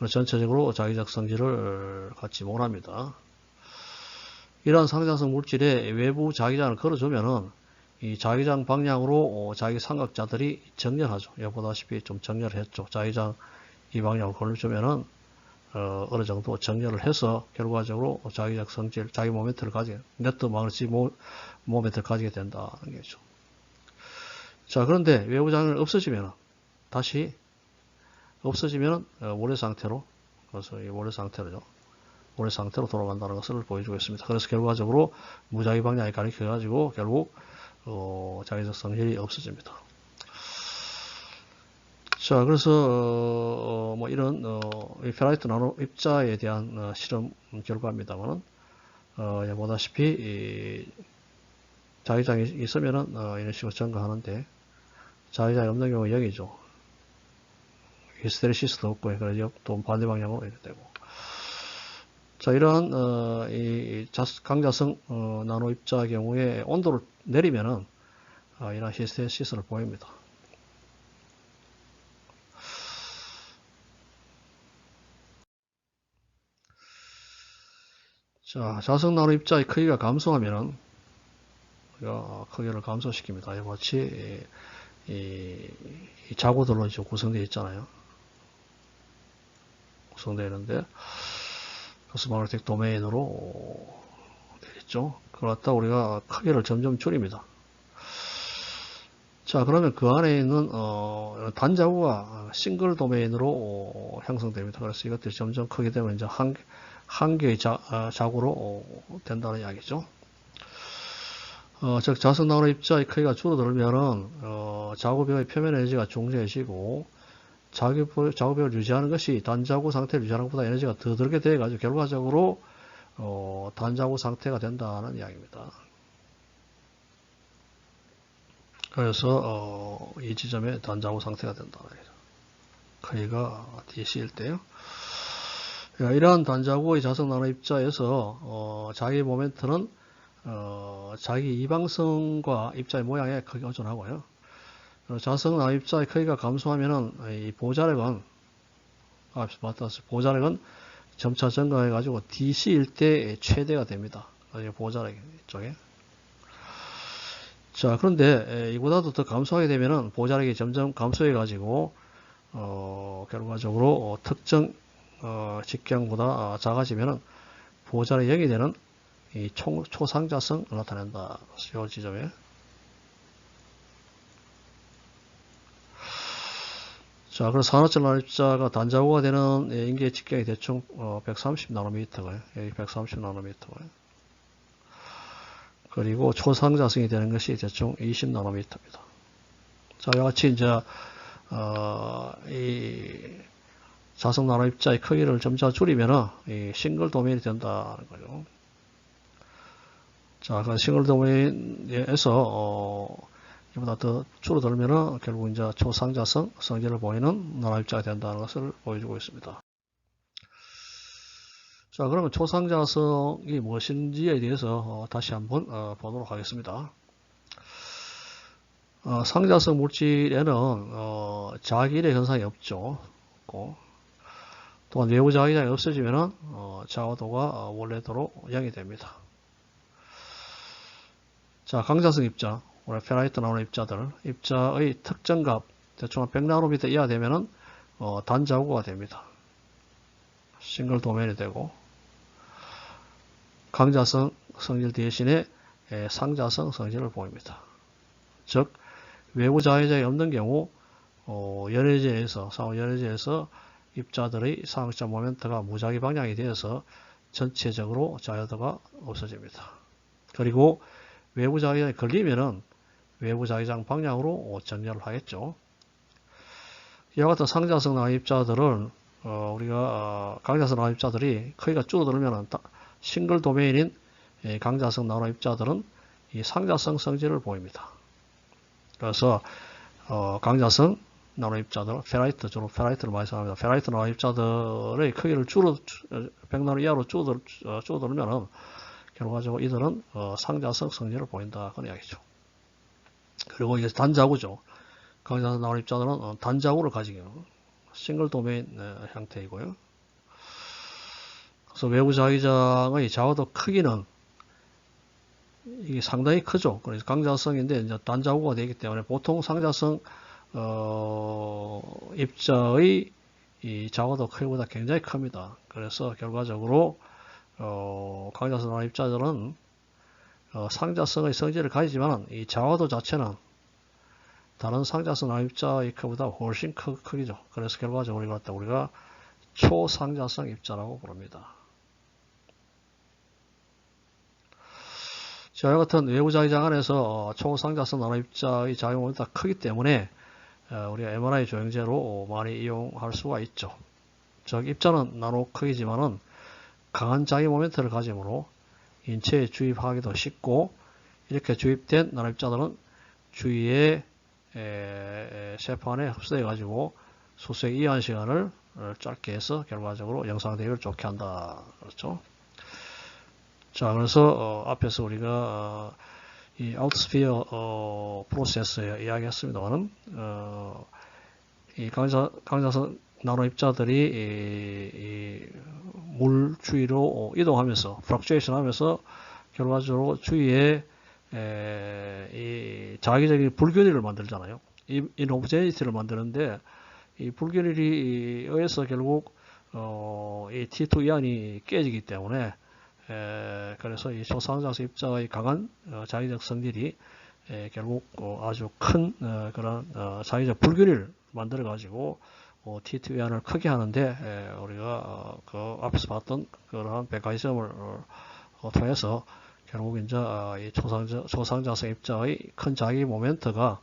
전체적으로 자기적 성질을 갖지 못합니다. 이러한 상자성 물질의 외부 자기장을 걸어주면은 이 자기장 방향으로 자기 삼각자들이 정렬하죠. 여기 보다시피 좀 정렬을 했죠. 자기장 이 방향으로 걸어주면은 어느 정도 정렬을 해서 결과적으로 자기적 성질, 자기 모멘트를 가지게, 네트 마그네틱 모멘트를 가지게 된다는 거죠. 자, 그런데 외부 자기장이 없어지면은 다시 없어지면은 원래 상태로, 그래서 이 원래 상태로죠. 원래 상태로 돌아간다는 것을 보여주고 있습니다. 그래서 결과적으로 무작위 방향에 가리켜가지고 결국 자기적 성질이 없어집니다. 자, 그래서 뭐 이런 페라이트 나노 입자에 대한 실험 결과입니다만은 보다시피 자기장이 있으면은 이런 식으로 증가하는데 자기장이 없는 경우 0이죠. 히스테리시스도 없고 그래서 또 반대 방향으로 이렇게 되고. 자, 이러한 이 강자성 나노 입자의 경우에 온도를 내리면은 이러한 히스테리시스를 보입니다. 자, 자성 나노 입자의 크기가 감소하면은 크기를 감소시킵니다. 이와 같이 이 자구들로 구성되어 있잖아요. 구성되어 있는데 코스모그래틱 도메인으로 되겠죠. 그걸 갖다 우리가 크기를 점점 줄입니다. 자, 그러면 그 안에 있는 단자구가 싱글 도메인으로 형성됩니다. 그래서 이것들이 점점 크게 되면 이제 한 개의 자구로 된다는 이야기죠. 즉 자성 나노 입자의 크기가 줄어들면은 자구벽의 표면 에너지가 중재해지고 자구벽을 유지하는 것이 단자구 상태를 유지하는 것보다 에너지가 더 들게 돼가지고 결과적으로 단자구 상태가 된다는 이야기입니다. 그래서 이 지점에 단자구 상태가 된다는 얘기죠. 크기가 DC일 때요. 이러한 단자구의 자성 나노 입자에서 자기 모멘트는 자기 이방성과 입자의 모양에 크게 의존하고요. 자성 나노 입자의 크기가 감소하면은 이 보자력은 앞서 봤다시피 보자력은 점차 증가해가지고 DC일 때 최대가 됩니다. 보자력 쪽에. 자, 그런데 이보다도 더 감소하게 되면은 보자력이 점점 감소해가지고 결과적으로 특정 직경보다 작아지면은 보자력이 0이 되는 이 초상자성을 나타낸다. 이 지점에. 자, 그래서 산화철 나노 입자가 단자구가 되는 인계의 직경이 대충 130나노미터고요. 여기 130나노미터고요. 그리고 초상자성이 되는 것이 대충 20나노미터입니다. 자, 이와 같이 이제 이 자성 나노 입자의 크기를 점차 줄이면은 이 싱글 도메인이 된다는 거죠. 자, 그 싱글 도메인에서 이보다 더 줄어들면은 결국 이제 초상자성 성질을 보이는 나노 입자가 된다는 것을 보여주고 있습니다. 자, 그러면 초상자성이 무엇인지에 대해서 다시 한번 보도록 하겠습니다. 상자성 물질에는 자기일의 현상이 없죠. 또한 외부 자기장이 없어지면은 자오도가 원래대로 0이 됩니다. 자, 강자성 입자, 우리 페라이트 나오는 입자들, 입자의 특정값, 대충 100나노미터 이하 되면은 단자구가 됩니다. 싱글 도메인이 되고, 강자성 성질 대신에 상자성 성질을 보입니다. 즉, 외부 자위적이 없는 경우 연해제에서 상호 연해제에서 입자들의 상극적 모멘트가 무작위 방향이 되어서 전체적으로 자유도가 없어집니다. 그리고 외부 자위장이 걸리면은 외부 자위장 방향으로 정렬을 하겠죠. 이와 같은 상자성 나온 입자들은 우리가 강자성 나온 입자들이 크기가 줄어들면 싱글 도메인인 강자성 나온 입자들은 이 상자성 성질을 보입니다. 그래서 강자성 나노 입자들, 페라이트, 주로 페라이트를 많이 사용합니다. 페라이트 나노 입자들의 크기를 100나노 이하로 줄어들면은 결과적으로 이들은 상자성 성질을 보인다. 그런 이야기죠. 그리고 이게 단자구죠. 강자성 나노 입자들은 단자구를 가지고 싱글 도메인 형태이고요. 그래서 외부 자위장의 자화도 크기는 이게 상당히 크죠. 그래서 강자성인데 이제 단자구가 되기 때문에 보통 상자성 입자의 이 자화도 크기보다 굉장히 큽니다. 그래서 결과적으로 강자성 나온 입자들은 상자성의 성질을 가지지만 이 자화도 자체는 다른 상자성 나온 입자의 크기보다 훨씬 크기죠. 그래서 결과적으로 우리가 초상자성 입자라고 부릅니다. 자, 같은 외부 자위장 안에서 초상자성 나노 입자의 작용이 다 크기 때문에 우리가 MRI 조형제로 많이 이용할 수가 있죠. 즉, 입자는 나노 크기지만은 강한 자기 모멘트를 가지므로 인체에 주입하기도 쉽고, 이렇게 주입된 나노 입자들은 주위의 쇠판에 흡수해 가지고 수색 이완 시간을 짧게 해서 결과적으로 영상 대비를 좋게 한다. 그렇죠? 자, 그래서 앞에서 우리가 이 아웃스피어 프로세스에 이야기했습니다만은 이 강자성 나노 입자들이 물 주위로 이동하면서 플럭추에이션 하면서 결과적으로 주위에 이 자기적인 불균일을 만들잖아요. 인호모제니티를 만드는데 이 불균일이 의해서 결국 이 T2 이안이 깨지기 때문에 그래서 이 초상자성 입자의 강한 자기적 성질이 결국 아주 큰 그런 자기적 불균일을 만들어 가지고 T2 이안을 크게 하는데 우리가 그 앞에서 봤던 그러한 메커니즘을 통해서 결국 이제 이 초상자성 입자의 큰 자기 모멘트가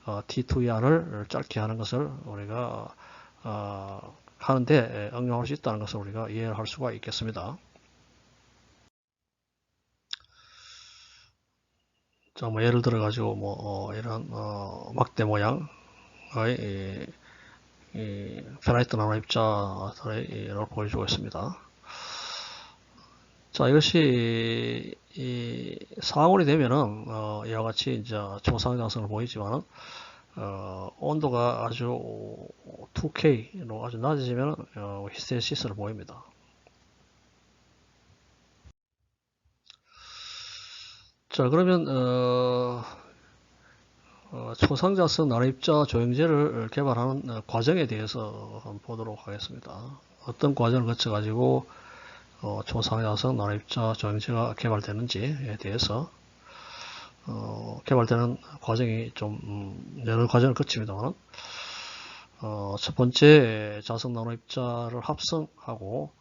T2 이안을 짧게 하는 것을 우리가 하는데 응용할 수 있다는 것을 우리가 이해를 할 수가 있겠습니다. 자, 뭐 예를 들어 가지고 이런 막대 모양의 이 페라이트 나노 입자들을 보여주고 있습니다. 자, 이것이 이 상온이 되면은 이와 같이 이제 초상장성을 보이지만은 온도가 아주 2K로 아주 낮아지면 히스테시스를 보입니다. 자, 그러면 초상자성 나노입자 조형제를 개발하는 과정에 대해서 한번 보도록 하겠습니다. 어떤 과정을 거쳐 가지고 초상자성 나노입자 조형제가 개발되는지에 대해서 개발되는 과정이 좀 여러 과정을 거칩니다만 첫 번째 자성 나노입자를 합성하고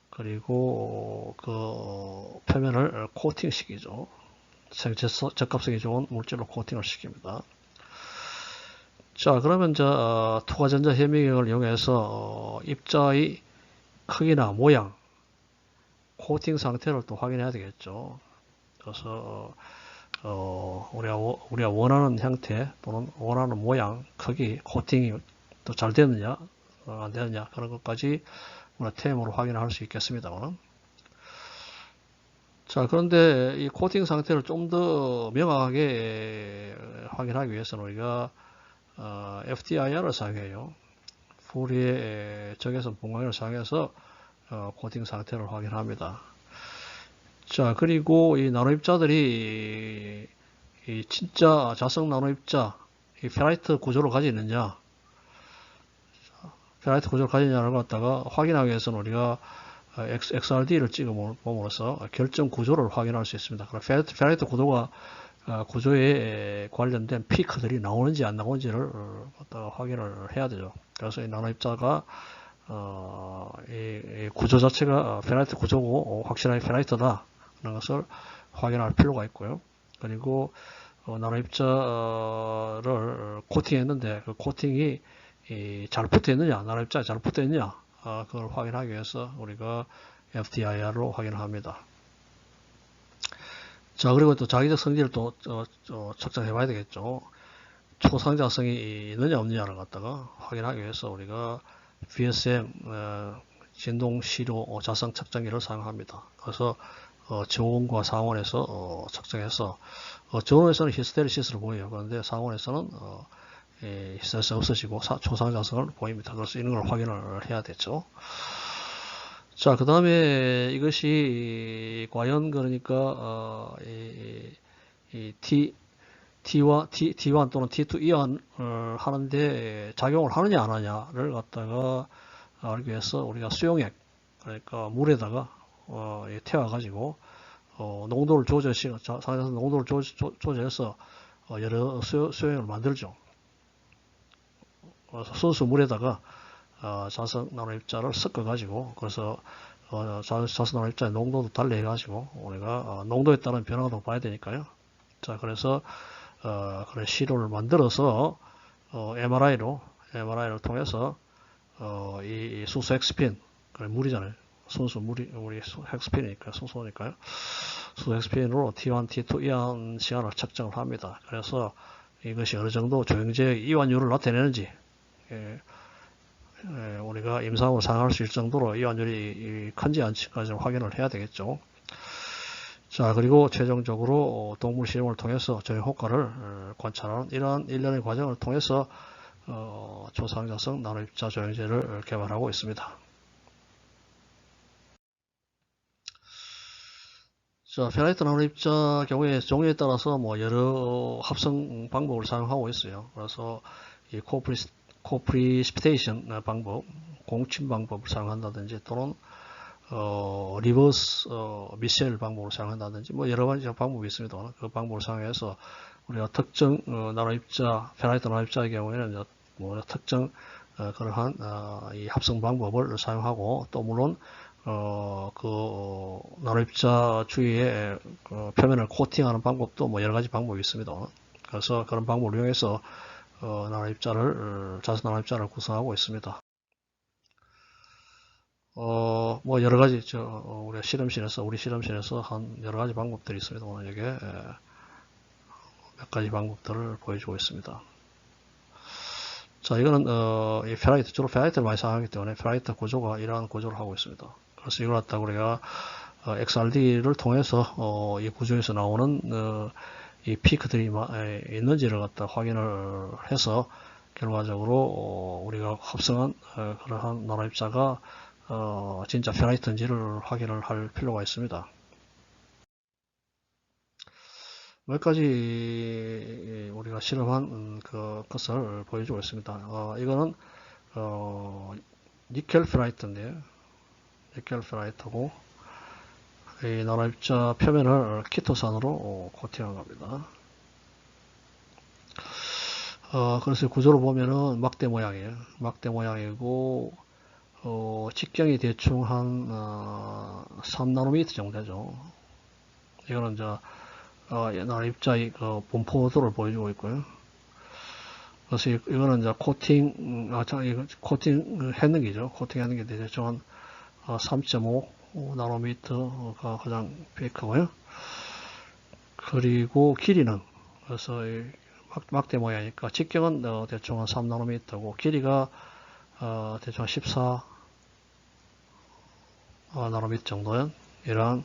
그리고 그 표면을 코팅시키죠. 적합성이 좋은 물질로 코팅을 시킵니다. 자, 그러면 투과전자 현미경을 이용해서 입자의 크기나 모양, 코팅 상태를 또 확인해야 되겠죠. 그래서 우리가 원하는 형태 또는 원하는 모양, 크기, 코팅이 또 잘 되느냐, 안 되느냐 그런 것까지 우리가 TM으로 확인을 할 수 있겠습니다만. 자, 그런데 이 코팅 상태를 좀 더 명확하게 확인하기 위해서는 우리가 FTIR을 사용해요. 푸리의 적외선 분광기를 사용해서 코팅 상태를 확인합니다. 자, 그리고 이 나노 입자들이 이 진짜 자성 나노 입자, 이 페라이트 구조를 가지느냐, 페라이트 구조를 가지느냐를 갖다가 확인하기 위해서는 우리가 XRD를 찍어 봄으로써 결정 구조를 확인할 수 있습니다. 페라이트 구조에 관련된 피크들이 나오는지 안 나오는지를 확인을 해야 되죠. 그래서 이 나노 입자가 이 구조 자체가 페라이트 구조고 확실하게 페라이트다 하는 것을 확인할 필요가 있고요. 그리고 나노 입자를 코팅했는데 그 코팅이 잘 붙어 있느냐, 나노 입자에 잘 붙어 있느냐, 그걸 확인하기 위해서 우리가 FTIR로 확인을 합니다. 자, 그리고 또 자기적 성질을 또 측정해 봐야 되겠죠. 초상자성이 있느냐 없느냐를 갖다가 확인하기 위해서 우리가 VSM 진동 시료 자성 측정기를 사용합니다. 그래서 저온과 상온에서 측정해서 저온에서는 히스테리시스를 보여요. 그런데 상온에서는 히스테리시스 없어지고 초상자성을 보입니다. 그래서 이런 걸 확인을 해야 되죠. 자, 그 다음에 이것이 과연 그러니까 T1 또는 T2 이온을 하는데 작용을 하느냐 안 하느냐를 갖다가 알기 위해서 우리가 수용액, 그러니까 물에다가 태워 가지고 농도를 상에서 농도를 조절해서 여러 수용액을 만들죠. 그래서 순수 물에다가 자성 나노 입자를 섞어 가지고 그래서 자성 나노 입자의 농도도 달리 해 가지고 우리가 농도에 따른 변화도 봐야 되니까요. 자, 그래서 그런 시료를 만들어서 MRI를 통해서 이 수소 헥스핀, 물이잖아요. 순수 물이 우리 헥스핀이니까 수소니까요. 수소 헥스핀으로 T1, T2 이온 시간을 측정을 합니다. 그래서 이것이 어느 정도 조영제 이완율을 나타내는지 우리가 임상으로 사용할 수 있을 정도로 이완율이 큰지 안지까지 확인을 해야 되겠죠. 자, 그리고 최종적으로 동물 실험을 통해서 저희 효과를 관찰하는 이러한 일련의 과정을 통해서 초상자성 나노입자 조영제를 개발하고 있습니다. 자, 페라이트 나노입자 경우에 종류에 따라서 뭐 여러 합성 방법을 사용하고 있어요. 그래서 이 코프리시피테이션 방법, 공침 방법을 사용한다든지 또는 리버스 미셀 방법을 사용한다든지 뭐 여러 가지 방법이 있습니다. 그 방법을 사용해서 우리가 특정 나노입자, 페라이트 나노입자의 경우에는 뭐 특정 그러한 이 합성 방법을 사용하고 또 물론 그 나노입자 주위에 표면을 코팅하는 방법도 뭐 여러 가지 방법이 있습니다. 그래서 그런 방법을 이용해서 자성 나노입자를 구성하고 있습니다. 뭐 여러 가지 우리 실험실에서 한 여러 가지 방법들이 있습니다. 오늘 여기에 몇 가지 방법들을 보여주고 있습니다. 자, 이거는 이 주로 페라이트를 많이 사용하기 때문에 페라이트 구조가 이러한 구조를 하고 있습니다. 그래서 이걸 갖다가 우리가 XRD를 통해서 이 구조에서 나오는 이 피크들이 있는지를 갖다 확인을 해서 결과적으로 우리가 합성한 그러한 나노입자가 진짜 페라이트인지를 확인을 할 필요가 있습니다. 몇 가지 우리가 실험한 것을 보여주고 있습니다. 이거는 니켈 페라이트인데요. 니켈 페라이트고 이 나노입자 표면을 키토산으로 코팅한 겁니다. 그래서 구조를 보면은 막대 모양이에요. 막대 모양이고 직경이 대충 한 3나노미터 정도 되죠. 이거는 나노입자의 분포도를 보여주고 있고요. 그래서 이거는 코팅 했는 게죠. 코팅 했는 게 대충 한 3.5 나노미터가 가장 피크고요. 그리고 길이는 그래서 막대 모양이니까 직경은 대충 한 3나노미터고 길이가 대충 14 나노미터 정도는 이러한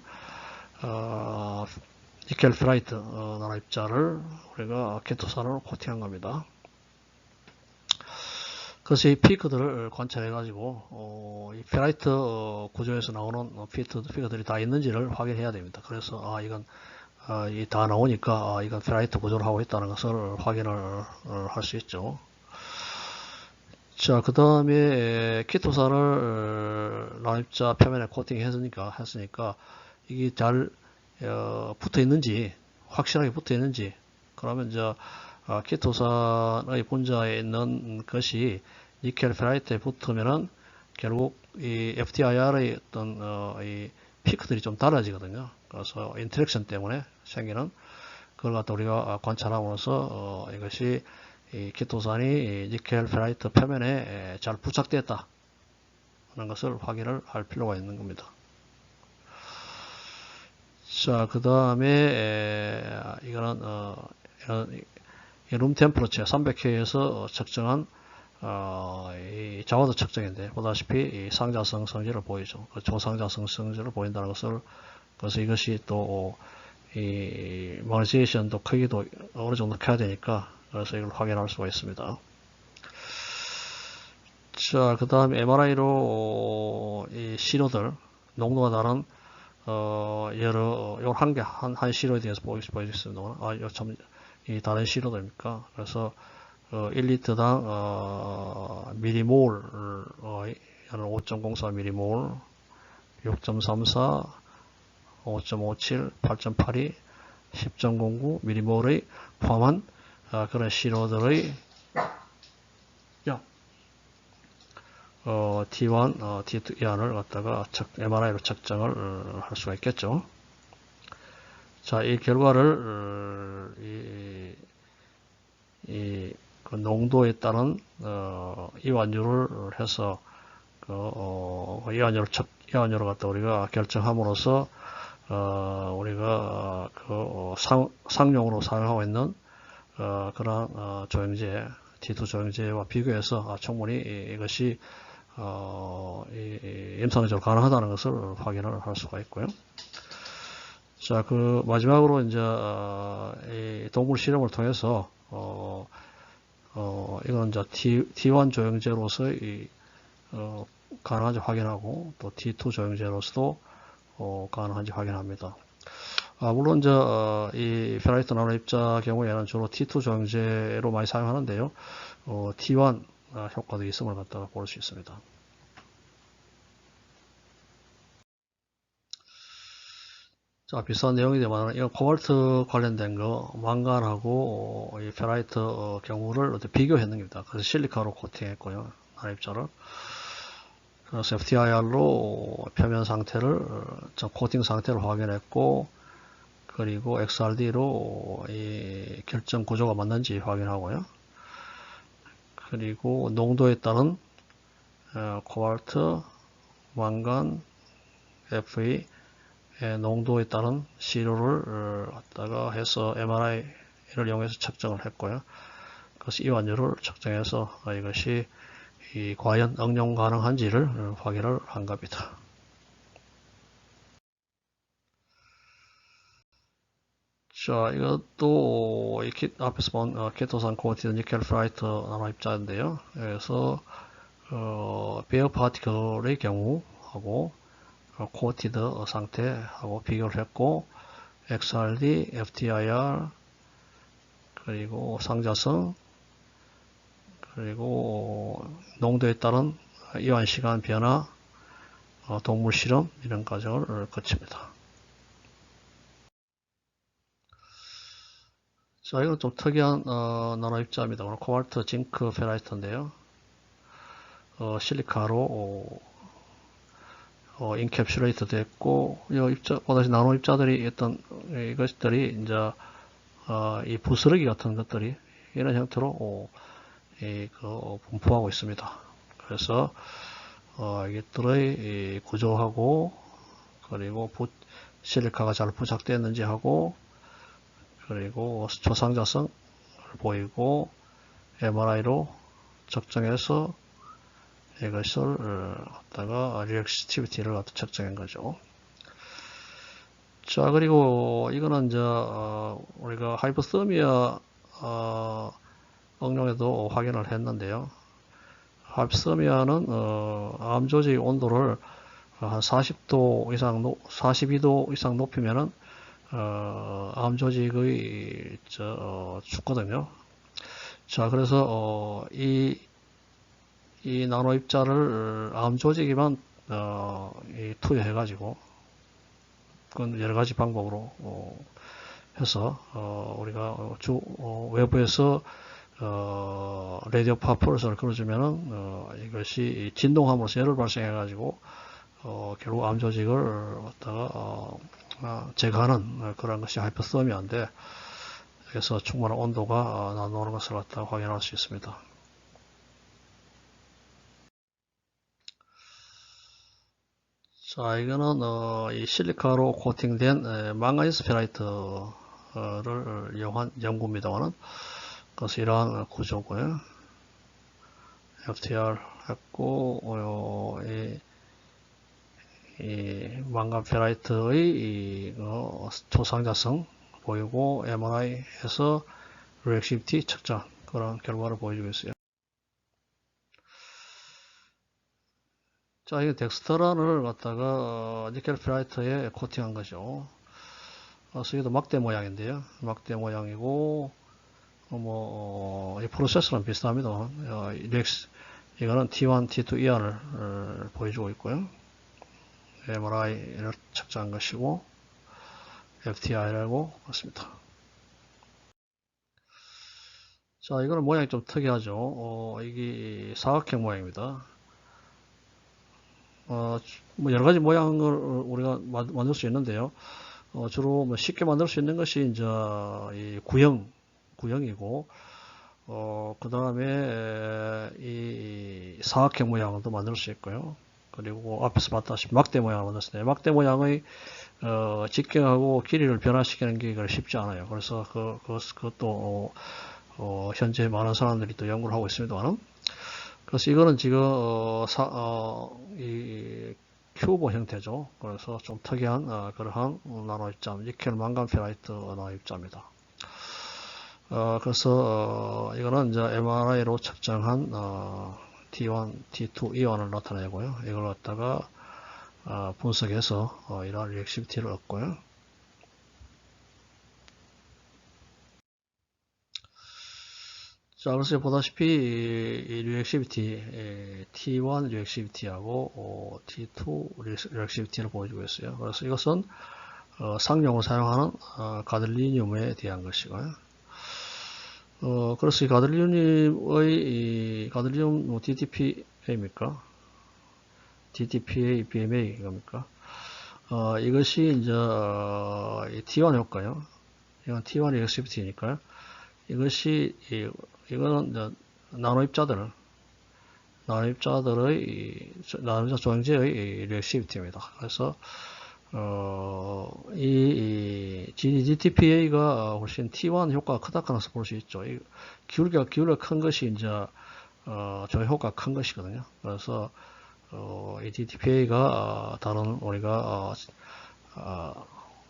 니켈 페라이트 나노입자를 우리가 키토산으로 코팅한 겁니다. 그래서 이 피크들을 관찰해 가지고 이 페라이트 구조에서 나오는 피크들이 다 있는지를 확인해야 됩니다. 그래서 이건 이 다 나오니까 이건 페라이트 구조를 하고 있다는 것을 확인을 할 수 있죠. 자, 그 다음에 키토산을 난입자 표면에 코팅했으니까 이게 잘 붙어 있는지, 확실하게 붙어 있는지, 그러면 이제 키토산의 분자에 있는 것이 니켈 페라이트에 붙으면은 결국 이 FTIR의 어떤 이 피크들이 좀 달라지거든요. 그래서 인터랙션 때문에 생기는 그걸 갖다 우리가 관찰함으로써 이것이 이 키토산이 니켈 페라이트 표면에 잘 부착되었다 하는 것을 확인을 할 필요가 있는 겁니다. 자, 그 다음에 이거는 룸 템퍼러처 300K에서 측정한 이 자와드 측정인데 보다시피 이 상자성 성질을 보이죠. 그 조상자성 성질을 보인다는 것을 그래서 이것이 또 이 마그네시에이션도 크기도 어느 정도 커야 되니까 그래서 이걸 확인할 수가 있습니다. 자, 그 다음 MRI로 이 시로들 농도가 다른 여러 한 시로에 대해서 보여주겠습니다. 이거 참 이 다른 시로들입니까? 그래서 1리터당 미리몰 한 5.04 미리몰 6.34 5.57 8.82 10.09 미리몰의 포함한 그런 시로들의 T1, T2 이안을 갖다가 MRI로 측정을 할 수가 있겠죠. 자, 이 결과를 그 농도에 따른 이완율을 해서 이완율을 갖다 우리가 결정함으로써 우리가 상용으로 사용하고 있는 그런 조영제 T2 조영제와 비교해서 충분히 이것이 임상적으로 가능하다는 것을 확인을 할 수가 있고요. 자, 그 마지막으로 이제 이 동물 실험을 통해서 이건 이제 T1 조영제로서 가능한지 확인하고 또 T2 조영제로서도 가능한지 확인합니다. 물론 이제 이 페라이트 나노 입자 경우에는 주로 T2 조영제로 많이 사용하는데요. T1 효과도 있음을 갖다가 볼 수 있습니다. 자, 비슷한 내용이 되면 이건 코발트 관련된 거 망간하고 이 페라이트 경우를 비교했는 겁니다. 그래서 실리카로 코팅했고요. 나노 입자를. 그래서 FTIR로 표면 상태를 코팅 상태를 확인했고 그리고 XRD로 이 결정 구조가 맞는지 확인하고요. 그리고 농도에 따른 코발트, 망간, Fe 농도에 따른 시료를 갖다가 해서 MRI를 이용해서 측정을 했고요. 그래서 이완율을 측정해서 이것이 과연 응용 가능한지를 확인을 한 겁니다. 자, 이것도 앞에서 본 케토산 코티드 니켈 페라이트 나노 입자인데요. 그래서 베어 파티클의 경우하고 코티드 상태하고 비교를 했고 XRD, FTIR 그리고 상자성 그리고 농도에 따른 이완 시간 변화 동물 실험 이런 과정을 거칩니다. 자, 이건 좀 특이한 나노 입자입니다. 코발트 징크 페라이트인데요. 실리카로 인캡슐레이터 됐고 보다시 나노 입자들이 있던 이것들이 이제 이 부스러기 같은 것들이 이런 형태로 분포하고 있습니다. 그래서 이것들의 구조하고 그리고 실리카가 잘 부착되었는지 하고 그리고 초상자성을 보이고 MRI로 측정해서 이것을 갖다가 리액티비티를 갖다 측정한 거죠. 자, 그리고 이거는 이제 우리가 하이퍼서미아 응용에도 확인을 했는데요. 하이퍼서미아는 암 조직 온도를 한 40도 이상, 42도 이상 높이면은 암 조직의 죽거든요. 자, 그래서 이 나노 입자를 암 조직에만 투여해가지고 그건 여러 가지 방법으로 해서 우리가 외부에서 라디오 파펄스를 걸어주면은 이것이 진동함으로써 열을 발생해가지고 결국 암 조직을 갖다가 제거하는 그런 것이 하이퍼서미아인데, 그래서 충분한 온도가 나오는 것을 갖다가 확인할 수 있습니다. 자, 이거는 이 실리카로 코팅된 망가니스 페라이트를 이용한 연구입니다만은, 그래서 이러한 구조고요. FTR 했고 이 망간 페라이트의 초상자성 보이고, MRI 해서 리액시비티 측정, 그런 결과를 보여주고 있어요. 자, 이게 덱스터란을 갖다가 니켈 페라이트에 코팅한 거죠. 그래서 이것도 막대 모양인데요. 막대 모양이고, 이 프로세스랑 비슷합니다. 이거는 T1, T2 이안을 보여주고 있고요. MRI를 측정한 것이고, FTI라고 그렇습니다. 자, 이거는 모양이 좀 특이하죠. 이게 사각형 모양입니다. 여러 가지 모양을 우리가 만들 수 있는데요. 주로 쉽게 만들 수 있는 것이 이제 이 구형이고, 그 다음에 이 사각형 모양도 만들 수 있고요. 그리고 앞에서 봤다시피 막대 모양을 만들었는데, 막대 모양의 직경하고 길이를 변화시키는 게 쉽지 않아요. 그래서 그것도 현재 많은 사람들이 또 연구를 하고 있습니다만, 그래서 이거는 지금 이 큐브 형태죠. 그래서 좀 특이한 그러한 나노 입자, 니켈 망간 페라이트 나노 입자입니다. 그래서 이거는 이제 MRI로 측정한 T1, T2 이온을 나타내고요. 이걸 갖다가 분석해서 이러한 리액시비티를 얻고요. 자, 그래서 보다시피 이 리액시비티, T1 리액시비티하고 T2 리액시비티를 보여주고 있어요. 그래서 이것은 상용으로 사용하는 가들리늄에 대한 것이고요. 그래서 이 가들리늄의 가들리늄 DTPA입니까? DTPA, BMA 이겁니까? 이것이 이제 T1 효과요. 이건 T1 리액시비티니까요. 이거는 이제 나노 입자들의 조형제의 리액시비티입니다. 그래서 이 GDTPA가 훨씬 T1 효과가 크다고 해서 볼 수 있죠. 기울기가 큰 것이 이제 조형 효과가 큰 것이거든요. 그래서 이 DTPA가 다른 우리가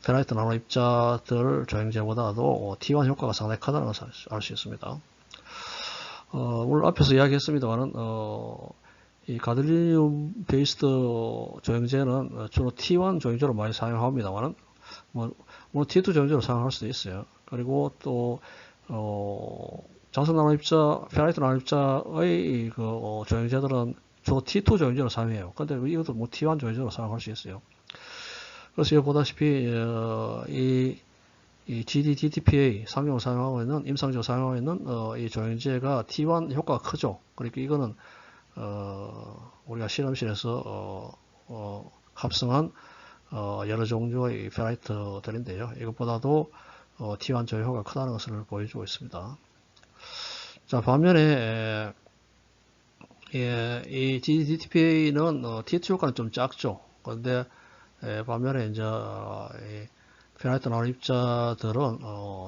페라이트 나노 입자들 조형제보다도 T1 효과가 상당히 크다는 것을 알 수 있습니다. 물론 앞에서 이야기했습니다만은 이 가들리늄 베이스드 조형제는 주로 T1 조형제로 많이 사용합니다만은 물론 T2 조형제로 사용할 수도 있어요. 그리고 또 자석 나노 입자, 페라이트 나노 입자의 조형제들은 주로 T2 조형제로 사용해요. 근데 이것도 T1 조형제로 사용할 수 있어요. 그래서 여기 보다시피 이 GDTPA 상용으로 사용하고 있는, 임상적으로 사용하고 있는 이 조형제가 T1 효과가 크죠. 그러니까 이거는 우리가 실험실에서 합성한 여러 종류의 페라이트들인데요. 이것보다도 T1 조형 효과가 크다는 것을 보여주고 있습니다. 자, 반면에 이 GDTPA는 T2 효과는 좀 작죠. 그런데 반면에 이제 페라이트 나노 입자들은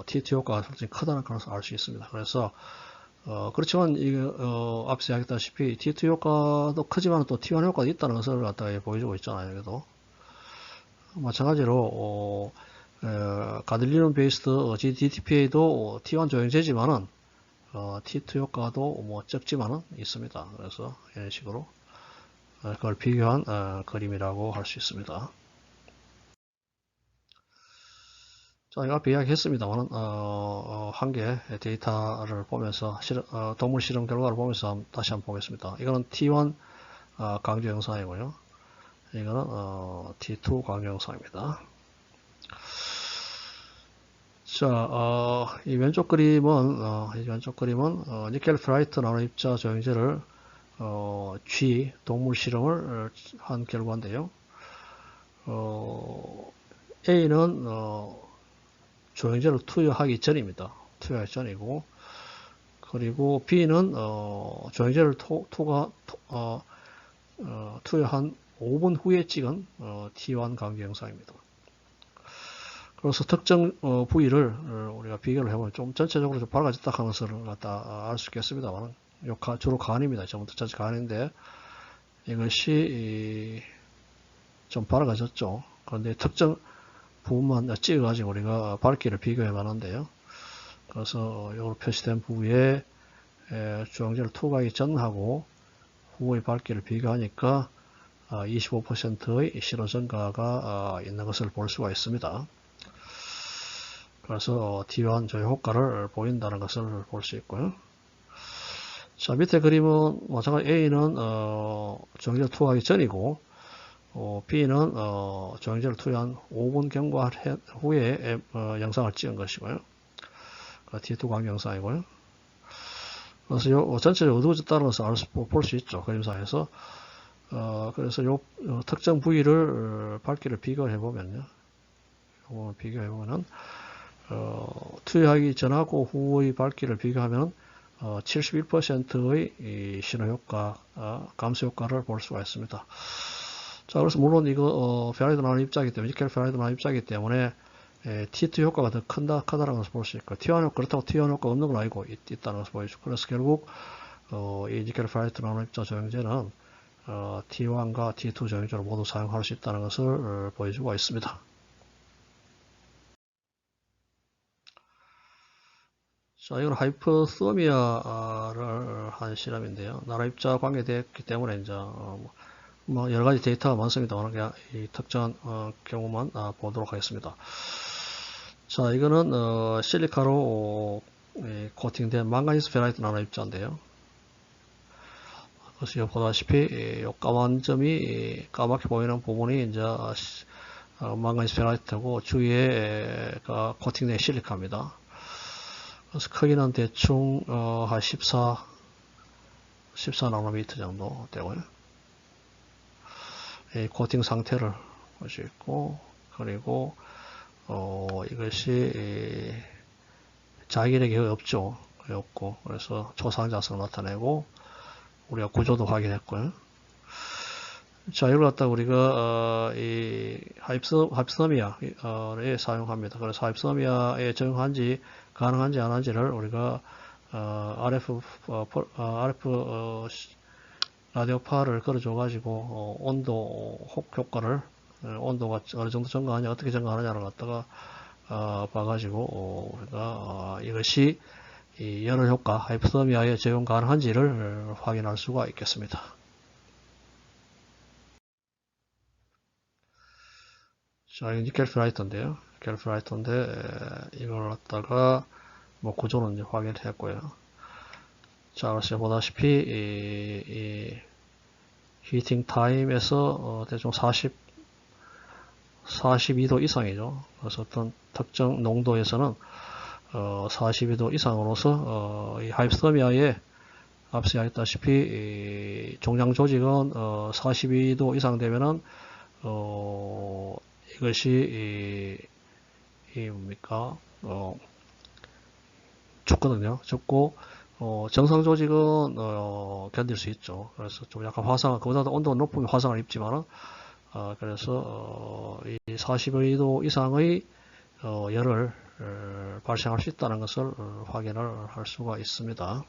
T2 효과가 솔직히 크다는 것을 알 수 있습니다. 그래서 그렇지만 앞서 이야기했다시피 T2 효과도 크지만 또 T1 효과도 있다는 것을 갖다가 보여주고 있잖아요. 여기도 마찬가지로 가들리늄 베이스드 GDTPA도 T1 조형제지만은 T2 효과도 뭐 적지만은 있습니다. 그래서 이런 식으로 그걸 비교한 그림이라고 할 수 있습니다. 자, 이거 앞에 이야기했습니다만, 한 개 데이터를 보면서, 동물 실험 결과를 보면서 다시 한번 보겠습니다. 이거는 T1 강조 영상이고요. 이거는 T2 강조 영상입니다. 자, 이 왼쪽 그림은, 니켈 페라이트 나노 입자 조형제를 G 동물 실험을 한 결과인데요. A는 조형제를 투여하기 전입니다. 투여하기 전이고, 그리고 B는 조형제를 투여한 5분 후에 찍은 T1 강조 영상입니다. 그래서 특정 부위를 우리가 비교를 해보면 좀 전체적으로 좀 밝아졌다 하는 것을 갖다 알 수 있겠습니다만, 주로 간입니다. 전부 전체 간인데 이것이 좀 밝아졌죠. 그런데 특정 부분만 찍어가지고 우리가 밝기를 비교해 봤는데요. 그래서 여기로 표시된 부위에 조형제를 투과하기 전하고 후의 밝기를 비교하니까 25%의 실어 증가가 있는 것을 볼 수가 있습니다. 그래서 T1 조형 효과를 보인다는 것을 볼 수 있고요. 자, 밑에 그림은 마찬가지 A는 조형제를 투과하기 전이고 B는 조형제를 투여한 5분 경과 후에 영상을 찍은 것이고요. T2 강조 영상이고요. 그래서 전체적으로 어두워졌다는 것을 볼 수 있죠. 그림상에서. 그래서 특정 부위를 밝기를 비교해 보면요. 비교해 보면은 투여하기 전하고 후의 밝기를 비교하면 71%의 신호 효과, 감소 효과를 볼 수가 있습니다. 자, 그래서 물론 이거 페라이트 나노 입자이기 때문에, 니켈 페라이트 나노 입자이기 때문에 T2 효과가 더 크다라는 것을 볼 수 있고, T1 효과, 그렇다고 T1 효과가 없는 건 아니고 있다는 것을 보여주고, 그래서 결국 이 니켈 페라이트 나노 입자 조형제는 T1과 T2 조형제를 모두 사용할 수 있다는 것을 보여주고 있습니다. 자, 이건 하이퍼서미아를 한 실험인데요. 나노 입자 관계되었기 때문에 이제 뭐 여러 가지 데이터가 많습니다만 그냥 이 특정한 경우만 보도록 하겠습니다. 자, 이거는 실리카로 코팅된 망가니스 페라이트 나노 입자인데요. 그래서 보다시피 까만 점이 까맣게 보이는 부분이 이제 망가니스 페라이트고 주위에 코팅된 실리카입니다. 그래서 크기는 대충 한 14나노미터 정도 되고요. 코팅 상태를 볼 수 있고, 그리고 이것이 자기력이 없죠. 없고, 그래서 초상자성을 나타내고 우리가 구조도 확인했고요. 자, 이걸 갖다 우리가 이 하이프서미아에 사용합니다. 그래서 하이프서미아에 적용한지 가능한지 안 한지를 우리가 RF 라디오파를 걸어줘 가지고 온도 효과를 온도가 어느 정도 증가하냐 어떻게 증가하느냐를 갖다가 봐가지고 우리가 이것이 이 열을 효과 하이프서미아에 적용 가능한지를 확인할 수가 있겠습니다. 자, 이거 니켈 페라이트인데요. 니켈 페라이트인데 이걸 갖다가 뭐 구조는 이제 확인했고요. 자, 그래서 보다시피 이 히팅 타임에서 대충 42도 이상이죠. 그래서 어떤 특정 농도에서는 42도 이상으로서 이 하이프서미아에 앞서 이야기했다시피 이 종양 조직은 42도 이상 되면은 이것이 뭡니까 춥거든요. 춥고 정상 조직은 견딜 수 있죠. 그래서 좀 약간 화상, 그보다 온도가 높으면 화상을 입지만은 그래서 이 42도 이상의 열을 발생할 수 있다는 것을 확인을 할 수가 있습니다.